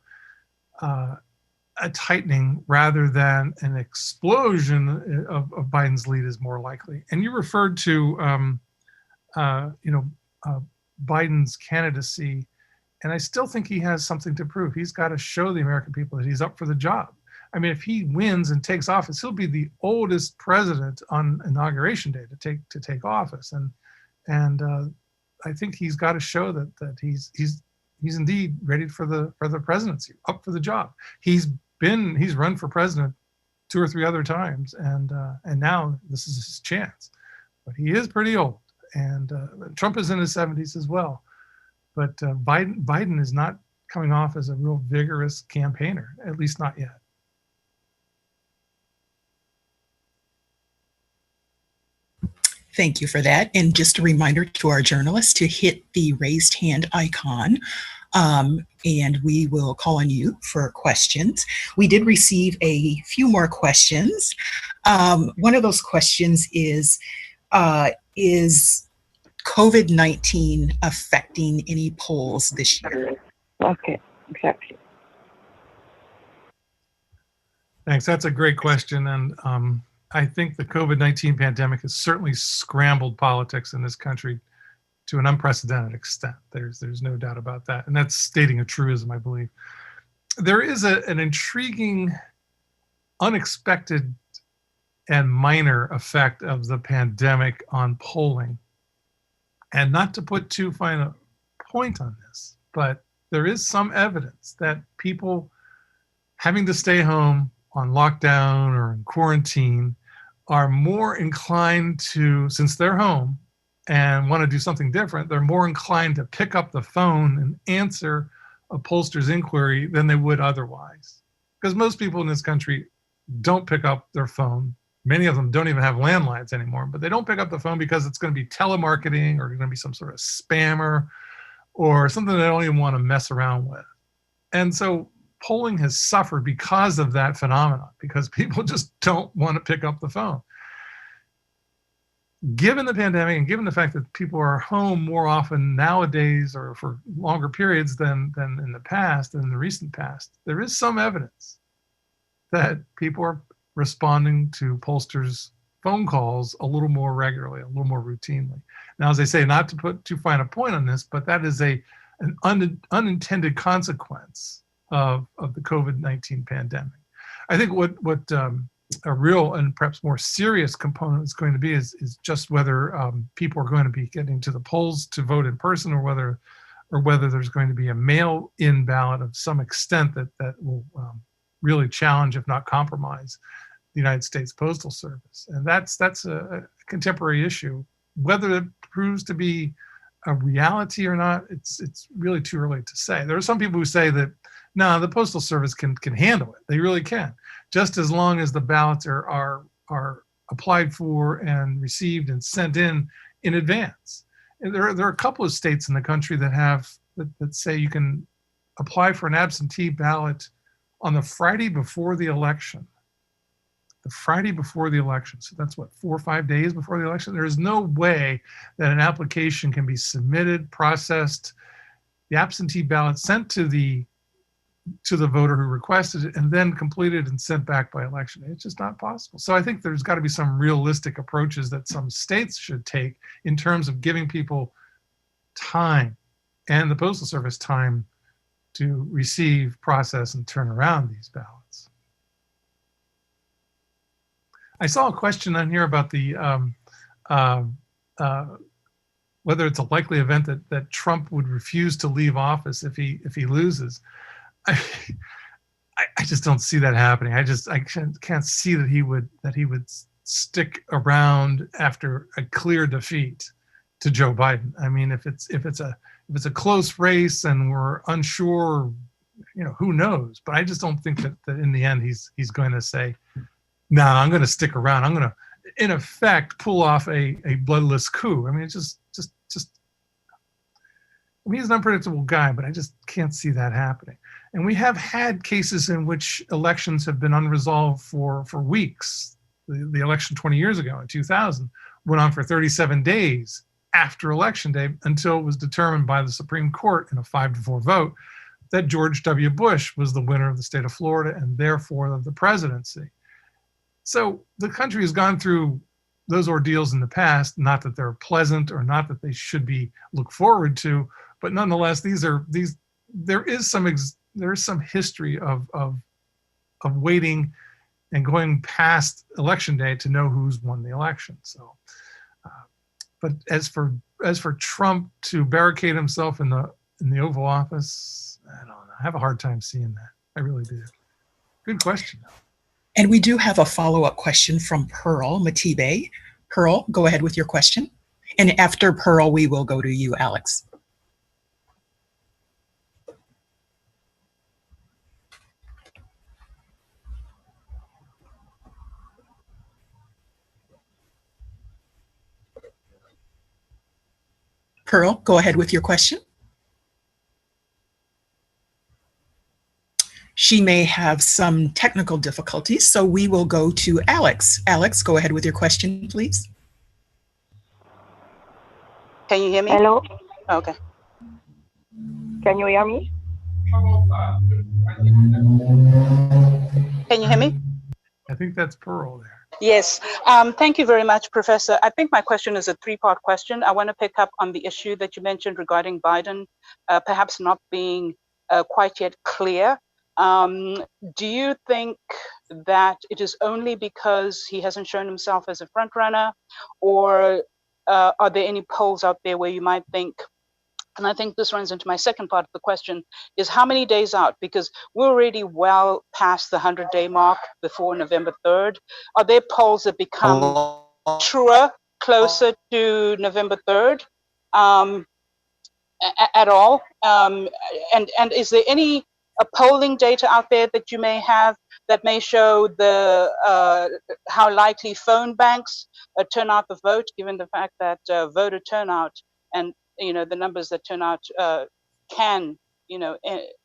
a tightening rather than an explosion of Biden's lead is more likely. And you referred to Biden's candidacy, and I still think he has something to prove. He's got to show the American people that he's up for the job. I mean, if he wins and takes office, he'll be the oldest president on Inauguration Day to take office, and I think he's got to show that he's indeed ready for the presidency, up for the job. He's run for president 2 or 3 other times, and now this is his chance. But he is pretty old, and Trump is in his 70s as well. But Biden is not coming off as a real vigorous campaigner, at least not yet. Thank you for that. And just a reminder to our journalists to hit the raised hand icon, and we will call on you for questions. We did receive a few more questions. One of those questions is COVID-19 affecting any polls this year? Okay, exactly. Thanks. That's a great question. And I think the COVID-19 pandemic has certainly scrambled politics in this country to an unprecedented extent. There's no doubt about that. And that's stating a truism, I believe. There is an intriguing, unexpected, and minor effect of the pandemic on polling. And not to put too fine a point on this, but there is some evidence that people having to stay home on lockdown or in quarantine are more inclined to, since they're home and want to do something different, they're more inclined to pick up the phone and answer a pollster's inquiry than they would otherwise. Because most people in this country don't pick up their phone. Many of them don't even have landlines anymore, but they don't pick up the phone because it's going to be telemarketing or going to be some sort of spammer or something they don't even want to mess around with. And so polling has suffered because of that phenomenon, because people just don't want to pick up the phone. Given the pandemic and given the fact that people are home more often nowadays or for longer periods than in the past, in the recent past, there is some evidence that people are responding to pollsters' phone calls a little more regularly, a little more routinely. Now, as I say, not to put too fine a point on this, but that is an unintended consequence of the COVID-19 pandemic. I think what a real and perhaps more serious component is going to be is just whether people are going to be getting to the polls to vote in person, or whether there's going to be a mail-in ballot of some extent that will really challenge, if not compromise, the United States Postal Service. And that's a contemporary issue. Whether it proves to be a reality or not, it's really too early to say. There are some people who say that, no, the Postal Service can handle it. They really can, just as long as the ballots are applied for and received and sent in advance. And there are a couple of states in the country that say you can apply for an absentee ballot on the Friday before the election. The Friday before the election. So that's what, 4 or 5 days before the election? There is no way that an application can be submitted, processed, the absentee ballot sent to the voter who requested it, and then completed and sent back by election day. It's just not possible. So I think there's got to be some realistic approaches that some states should take in terms of giving people time, and the Postal Service time, to receive, process, and turn around these ballots. I saw a question on here about the whether it's a likely event that Trump would refuse to leave office if he loses. I just don't see that happening. I can't see that he would stick around after a clear defeat to Joe Biden. I mean, if it's a close race and we're unsure, who knows? But I just don't think that in the end he's going to say, no, I'm going to stick around. I'm going to, in effect, pull off a bloodless coup. I mean, it's just. I mean, he's an unpredictable guy, but I just can't see that happening. And we have had cases in which elections have been unresolved for weeks. The election 20 years ago in 2000 went on for 37 days after Election Day, until it was determined by the Supreme Court in a 5-4 vote that George W. Bush was the winner of the state of Florida and therefore of the presidency. So the country has gone through those ordeals in the past, not that they're pleasant or not that they should be looked forward to, but nonetheless, there is some history of waiting and going past Election Day to know who's won the election. So, but as for Trump to barricade himself in the Oval Office, I don't know. I have a hard time seeing that. I really do. Good question. And we do have a follow-up question from Pearl Matibe. Pearl, go ahead with your question. And after Pearl, we will go to you, Alex. Pearl, go ahead with your question. She may have some technical difficulties, so we will go to Alex. Alex, go ahead with your question, please. Can you hear me? Hello, Okay. can you hear me? Can you hear me? I think that's Pearl there. Yes. Thank you very much, Professor. I think my question is a three-part question. I want to pick up on the issue that you mentioned regarding Biden perhaps not being quite yet clear. Do you think that it is only because he hasn't shown himself as a front runner, or are there any polls out there where you might think, and I think this runs into my second part of the question, is how many days out? Because we're already well past the 100-day mark before November 3rd. Are there polls that become truer closer to November 3rd at all? And is there any polling data out there that you may have that may show the how likely phone banks turn out the vote, given the fact that voter turnout and the numbers that turn out can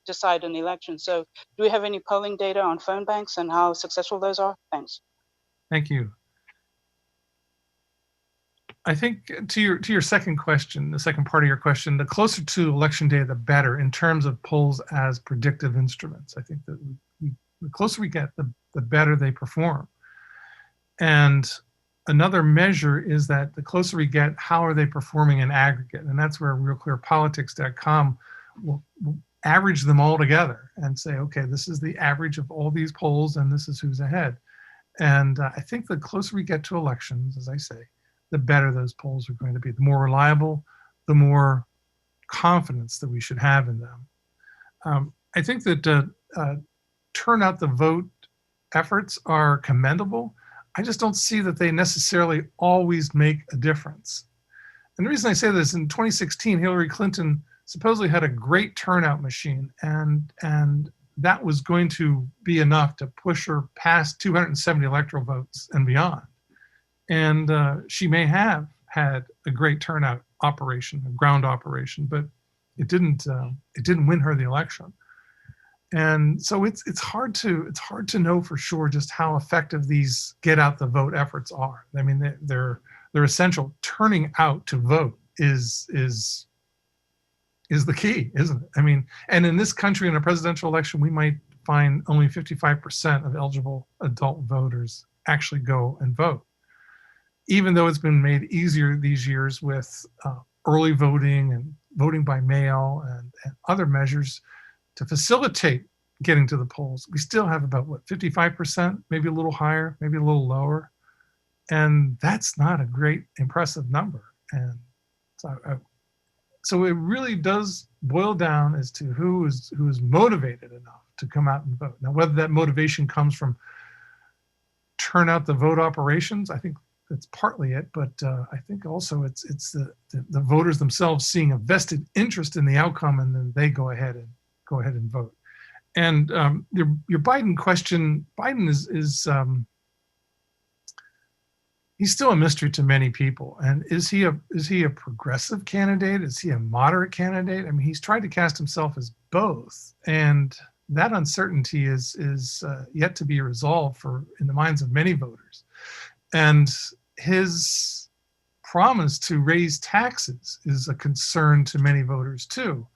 decide an election? So do we have any polling data on phone banks and how successful those are? Thanks. Thank you. I think to your second question, the second part of your question, the closer to Election Day, the better in terms of polls as predictive instruments. I think that the closer we get, the better they perform. And another measure is that the closer we get, how are they performing in aggregate? And that's where RealClearPolitics.com will average them all together and say, okay, this is the average of all these polls and this is who's ahead. And I think the closer we get to elections, as I say, the better those polls are going to be. The more reliable, the more confidence that we should have in them. I think that turnout the vote efforts are commendable. I just don't see that they necessarily always make a difference. And the reason I say this, in 2016, Hillary Clinton supposedly had a great turnout machine, and that was going to be enough to push her past 270 electoral votes and beyond. And she may have had a great turnout operation, a ground operation, but it didn't win her the election. And so it's hard to know for sure just how effective these get out the vote efforts are. I mean, they're essential. Turning out to vote is the key, isn't it? I mean, and in this country, in a presidential election, we might find only 55% of eligible adult voters actually go and vote, even though it's been made easier these years with early voting and voting by mail and other measures to facilitate getting to the polls. We still have about, 55%, maybe a little higher, maybe a little lower. And that's not a great, impressive number. And so it really does boil down as to who is motivated enough to come out and vote. Now, whether that motivation comes from turn out the vote operations, I think that's partly it, but I think also it's the voters themselves seeing a vested interest in the outcome, and then they go ahead and vote. And your Biden question, Biden is he's still a mystery to many people. And is he a progressive candidate? Is he a moderate candidate? I mean, he's tried to cast himself as both, and that uncertainty is yet to be resolved in the minds of many voters. And his promise to raise taxes is a concern to many voters too.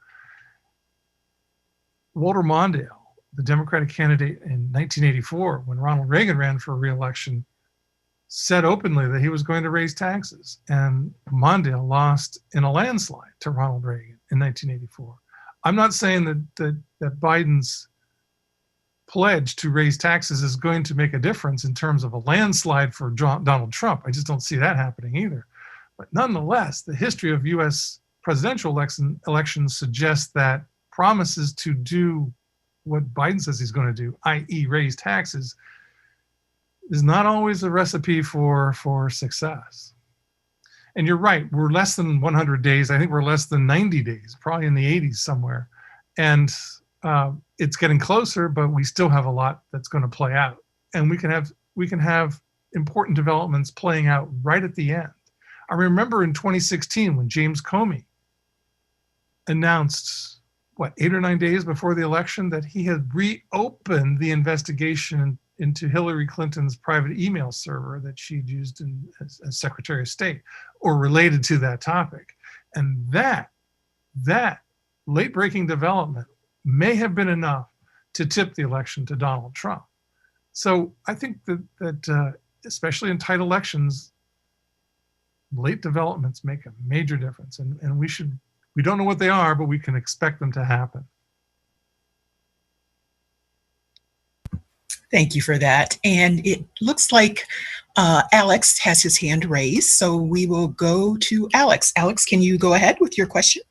Walter Mondale, the Democratic candidate in 1984, when Ronald Reagan ran for re-election, said openly that he was going to raise taxes. And Mondale lost in a landslide to Ronald Reagan in 1984. I'm not saying that Biden's pledge to raise taxes is going to make a difference in terms of a landslide for Donald Trump. I just don't see that happening either. But nonetheless, the history of US presidential elections suggests that promises to do what Biden says he's going to do, i.e. raise taxes, is not always a recipe for success. And you're right, we're less than 100 days. I think we're less than 90 days, probably in the 80s somewhere. And it's getting closer, but we still have a lot that's going to play out. And we can have important developments playing out right at the end. I remember in 2016 when James Comey announced, 8 or 9 days before the election, that he had reopened the investigation into Hillary Clinton's private email server that she'd used as Secretary of State, or related to that topic. And that late-breaking development may have been enough to tip the election to Donald Trump. So I think that especially in tight elections, late developments make a major difference, and we don't know what they are, but we can expect them to happen. Thank you for that. And it looks like Alex has his hand raised, so we will go to Alex. Alex, can you go ahead with your question?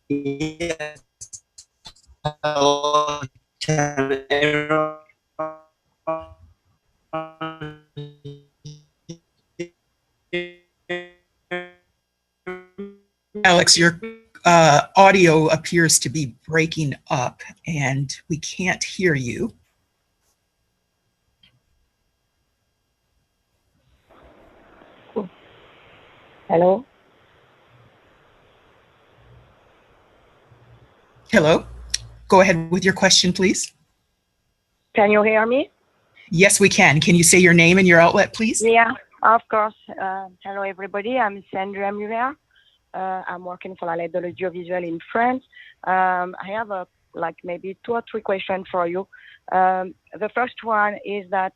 Yes. Hello. Alex, your audio appears to be breaking up and we can't hear you. Hello? Hello? Go ahead with your question, please. Can you hear me? Yes, we can. Can you say your name and your outlet, please? Yeah, of course. Hello, everybody. I'm Sandra Muller. I'm working for La Lettre de l'Audiovisuel in France. I have maybe 2 or 3 questions for you. The first one is that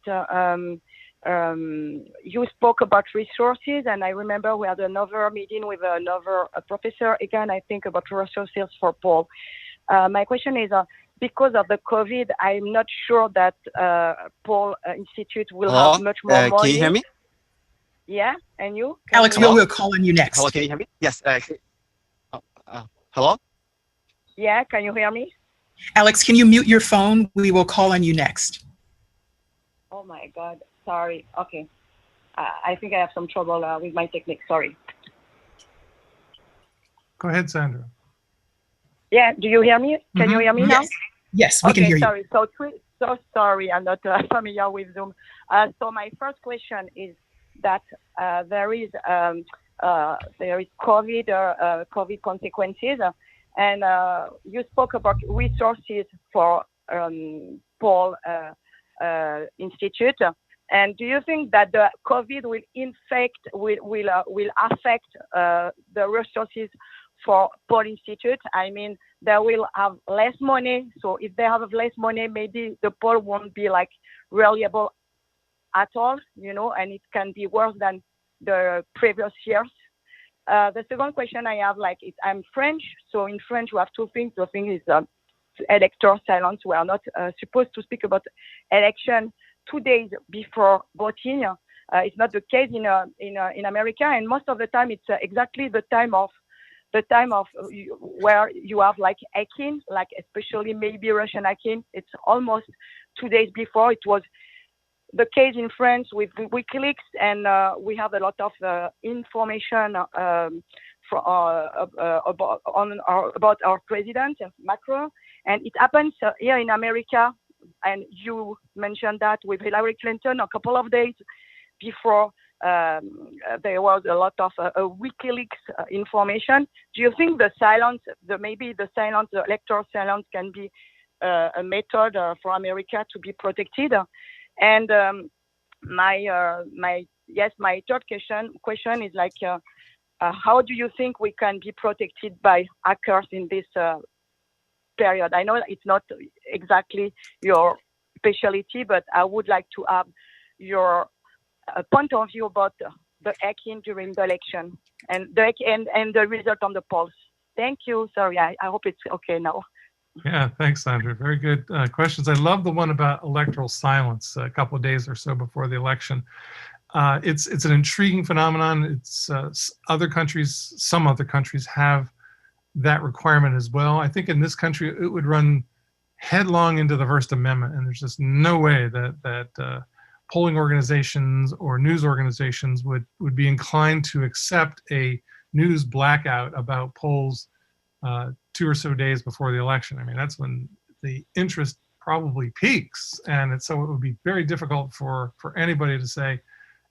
you spoke about resources, and I remember we had another meeting with another professor, again, I think about resources for Paul. My question is, because of the COVID, I'm not sure that Paul Institute will Hello? have much more money. Can you hear me? Yeah, and you? Can Alex, you hear me? we'll call on you next. Hello, can you hear me? Yes. Hello? Yeah, can you hear me? Alex, can you mute your phone? We will call on you next. Oh my God, sorry. Okay. I think I have some trouble with my technique, sorry. Go ahead, Sandra. Yeah, do you hear me? Can you hear me now? Yes, yes, we can hear you. Sorry. So sorry, I'm not familiar with Zoom. So my first question is that there is COVID COVID consequences, and you spoke about resources for Paul Institute. And do you think that the COVID will affect the resources for Paul Institute? I mean, they will have less money. So if they have less money, maybe the Paul won't be like reliable at all, and it can be worse than the previous years. The second question I have, I'm French. So in French, we have two things. The thing is electoral silence. We are not supposed to speak about election 2 days before voting. It's not the case in America, and most of the time it's exactly the time of where you have like hacking, like especially maybe Russian hacking. It's almost 2 days before. It was the case in France with WikiLeaks, and we have a lot of information about our president Macron, and it happens here in America. And you mentioned that with Hillary Clinton a couple of days before there was a lot of WikiLeaks information. Do you think the silence, the electoral silence, can be a method for America to be protected? And my third question is how do you think we can be protected by hackers in this period? I know it's not exactly your specialty, but I would like to have your point of view about the hacking during the election and the result on the polls. Thank you. Sorry, I hope it's okay now. Yeah, thanks, Sandra. Very good questions. I love the one about electoral silence a couple of days or so before the election. It's an intriguing phenomenon. It's some other countries have that requirement as well. I think in this country it would run headlong into the First Amendment, and there's just no way that polling organizations or news organizations would be inclined to accept a news blackout about polls 2 or so days before the election. I mean, that's when the interest probably peaks, and so it would be very difficult for anybody to say,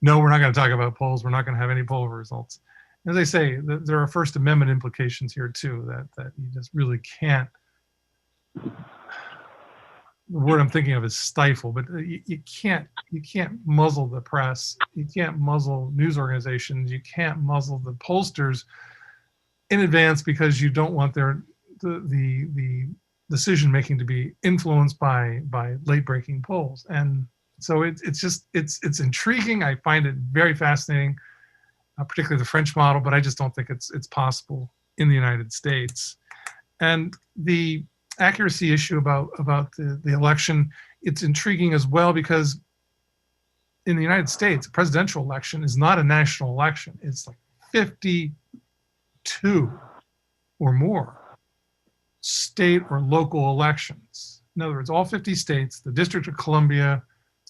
no, we're not going to talk about polls. We're not going to have any poll results. As I say, there are First Amendment implications here too, that you just really can't. The word I'm thinking of is stifle, but you can't muzzle the press. You can't muzzle news organizations. You can't muzzle the pollsters in advance because you don't want the decision making to be influenced by late breaking polls. And so it's intriguing. I find it very fascinating, particularly the French model, but I just don't think it's possible in the United States. And the accuracy issue about the election, it's intriguing as well because in the United States, a presidential election is not a national election. It's like 52 or more state or local elections. In other words, all 50 states, the District of Columbia,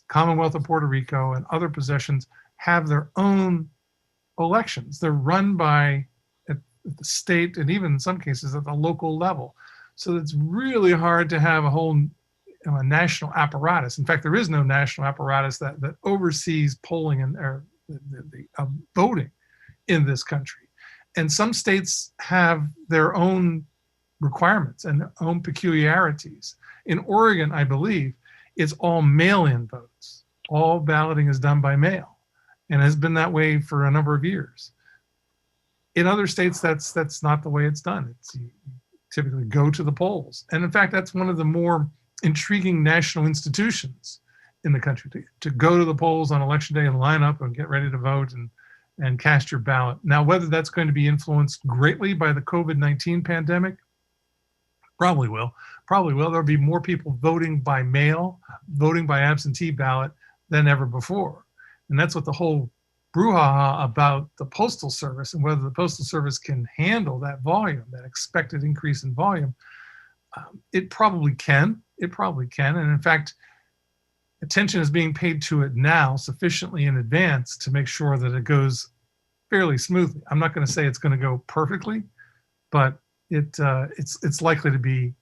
Commonwealth of Puerto Rico, and other possessions have their own elections. They're run by at the state and even in some cases at the local level. So it's really hard to have a whole a national apparatus. In fact, there is no national apparatus that oversees polling and the voting in this country. And some states have their own requirements and their own peculiarities. In Oregon, I believe, it's all mail-in votes. All balloting is done by mail and has been that way for a number of years. In other states, that's not the way it's done. You typically go to the polls. And in fact, that's one of the more intriguing national institutions in the country, to go to the polls on election day and line up and get ready to vote and cast your ballot. Now, whether that's going to be influenced greatly by the COVID-19 pandemic, probably will, Probably will. There'll be more people voting by mail, voting by absentee ballot than ever before. And that's what the whole brouhaha about the Postal Service and whether the Postal Service can handle that volume, that expected increase in volume. It probably can. It probably can. And in fact, attention is being paid to it now sufficiently in advance to make sure that it goes fairly smoothly. I'm not going to say it's going to go perfectly, but it's likely to be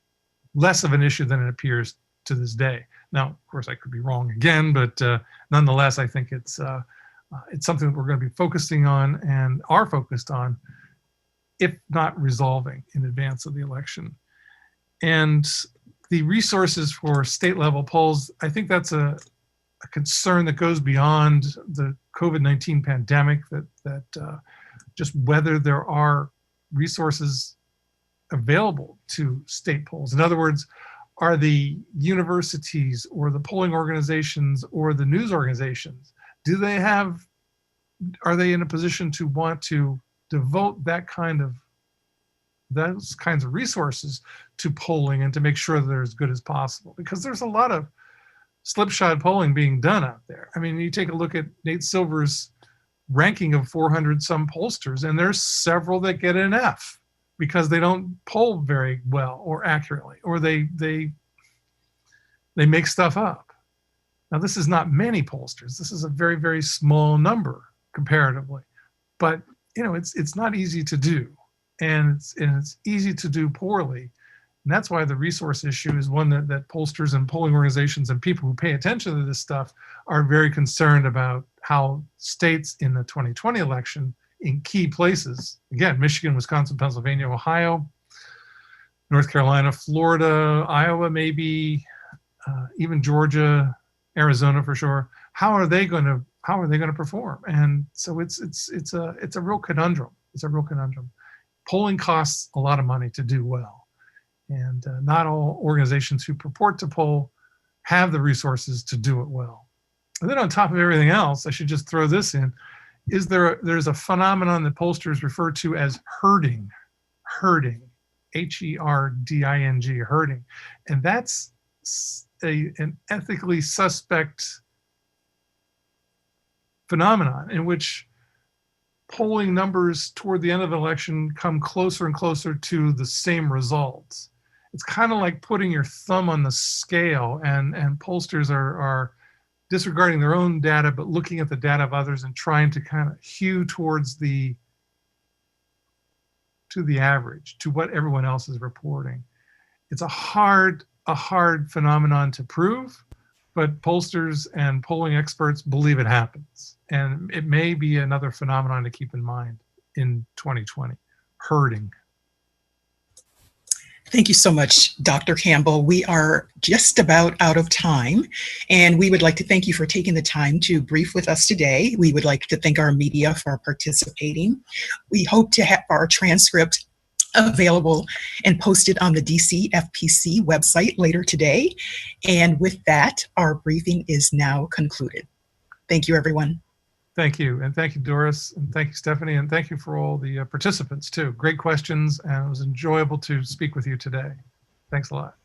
less of an issue than it appears to this day. Now, of course, I could be wrong again, but nonetheless, I think it's something that we're going to be focusing on and are focused on, if not resolving in advance of the election. And the resources for state level polls, I think that's a concern that goes beyond the COVID-19 pandemic, that just whether there are resources available to state polls. In other words, are the universities or the polling organizations or the news organizations, are they in a position to want to devote those kinds of resources to polling and to make sure that they're as good as possible? Because there's a lot of slipshod polling being done out there. I mean, you take a look at Nate Silver's ranking of 400 some pollsters, and there's several that get an F because they don't poll very well or accurately, or they make stuff up. Now, this is not many pollsters. This is a very, very small number comparatively, but it's not easy to do, and it's easy to do poorly. And that's why the resource issue is one that pollsters and polling organizations and people who pay attention to this stuff are very concerned about how states in the 2020 election in key places, again, Michigan, Wisconsin, Pennsylvania, Ohio, North Carolina, Florida, Iowa, maybe, even Georgia, Arizona for sure. How are they going to perform? And so it's a real conundrum. It's a real conundrum. Polling costs a lot of money to do well. And not all organizations who purport to poll have the resources to do it well. And then on top of everything else, I should just throw this in, there's a phenomenon that pollsters refer to as herding, H-E-R-D-I-N-G, herding. And that's an ethically suspect phenomenon in which polling numbers toward the end of an election come closer and closer to the same results. It's kind of like putting your thumb on the scale, and pollsters are disregarding their own data, but looking at the data of others and trying to kind of hew towards the average, to what everyone else is reporting. It's a hard phenomenon to prove, but pollsters and polling experts believe it happens. And it may be another phenomenon to keep in mind in 2020, herding. Thank you so much, Dr. Campbell. We are just about out of time, and we would like to thank you for taking the time to brief with us today. We would like to thank our media for participating. We hope to have our transcript available and posted on the DC FPC website later today. And with that, our briefing is now concluded. Thank you, everyone. Thank you. And thank you, Doris. And thank you, Stephanie. And thank you for all the participants, too. Great questions. And it was enjoyable to speak with you today. Thanks a lot.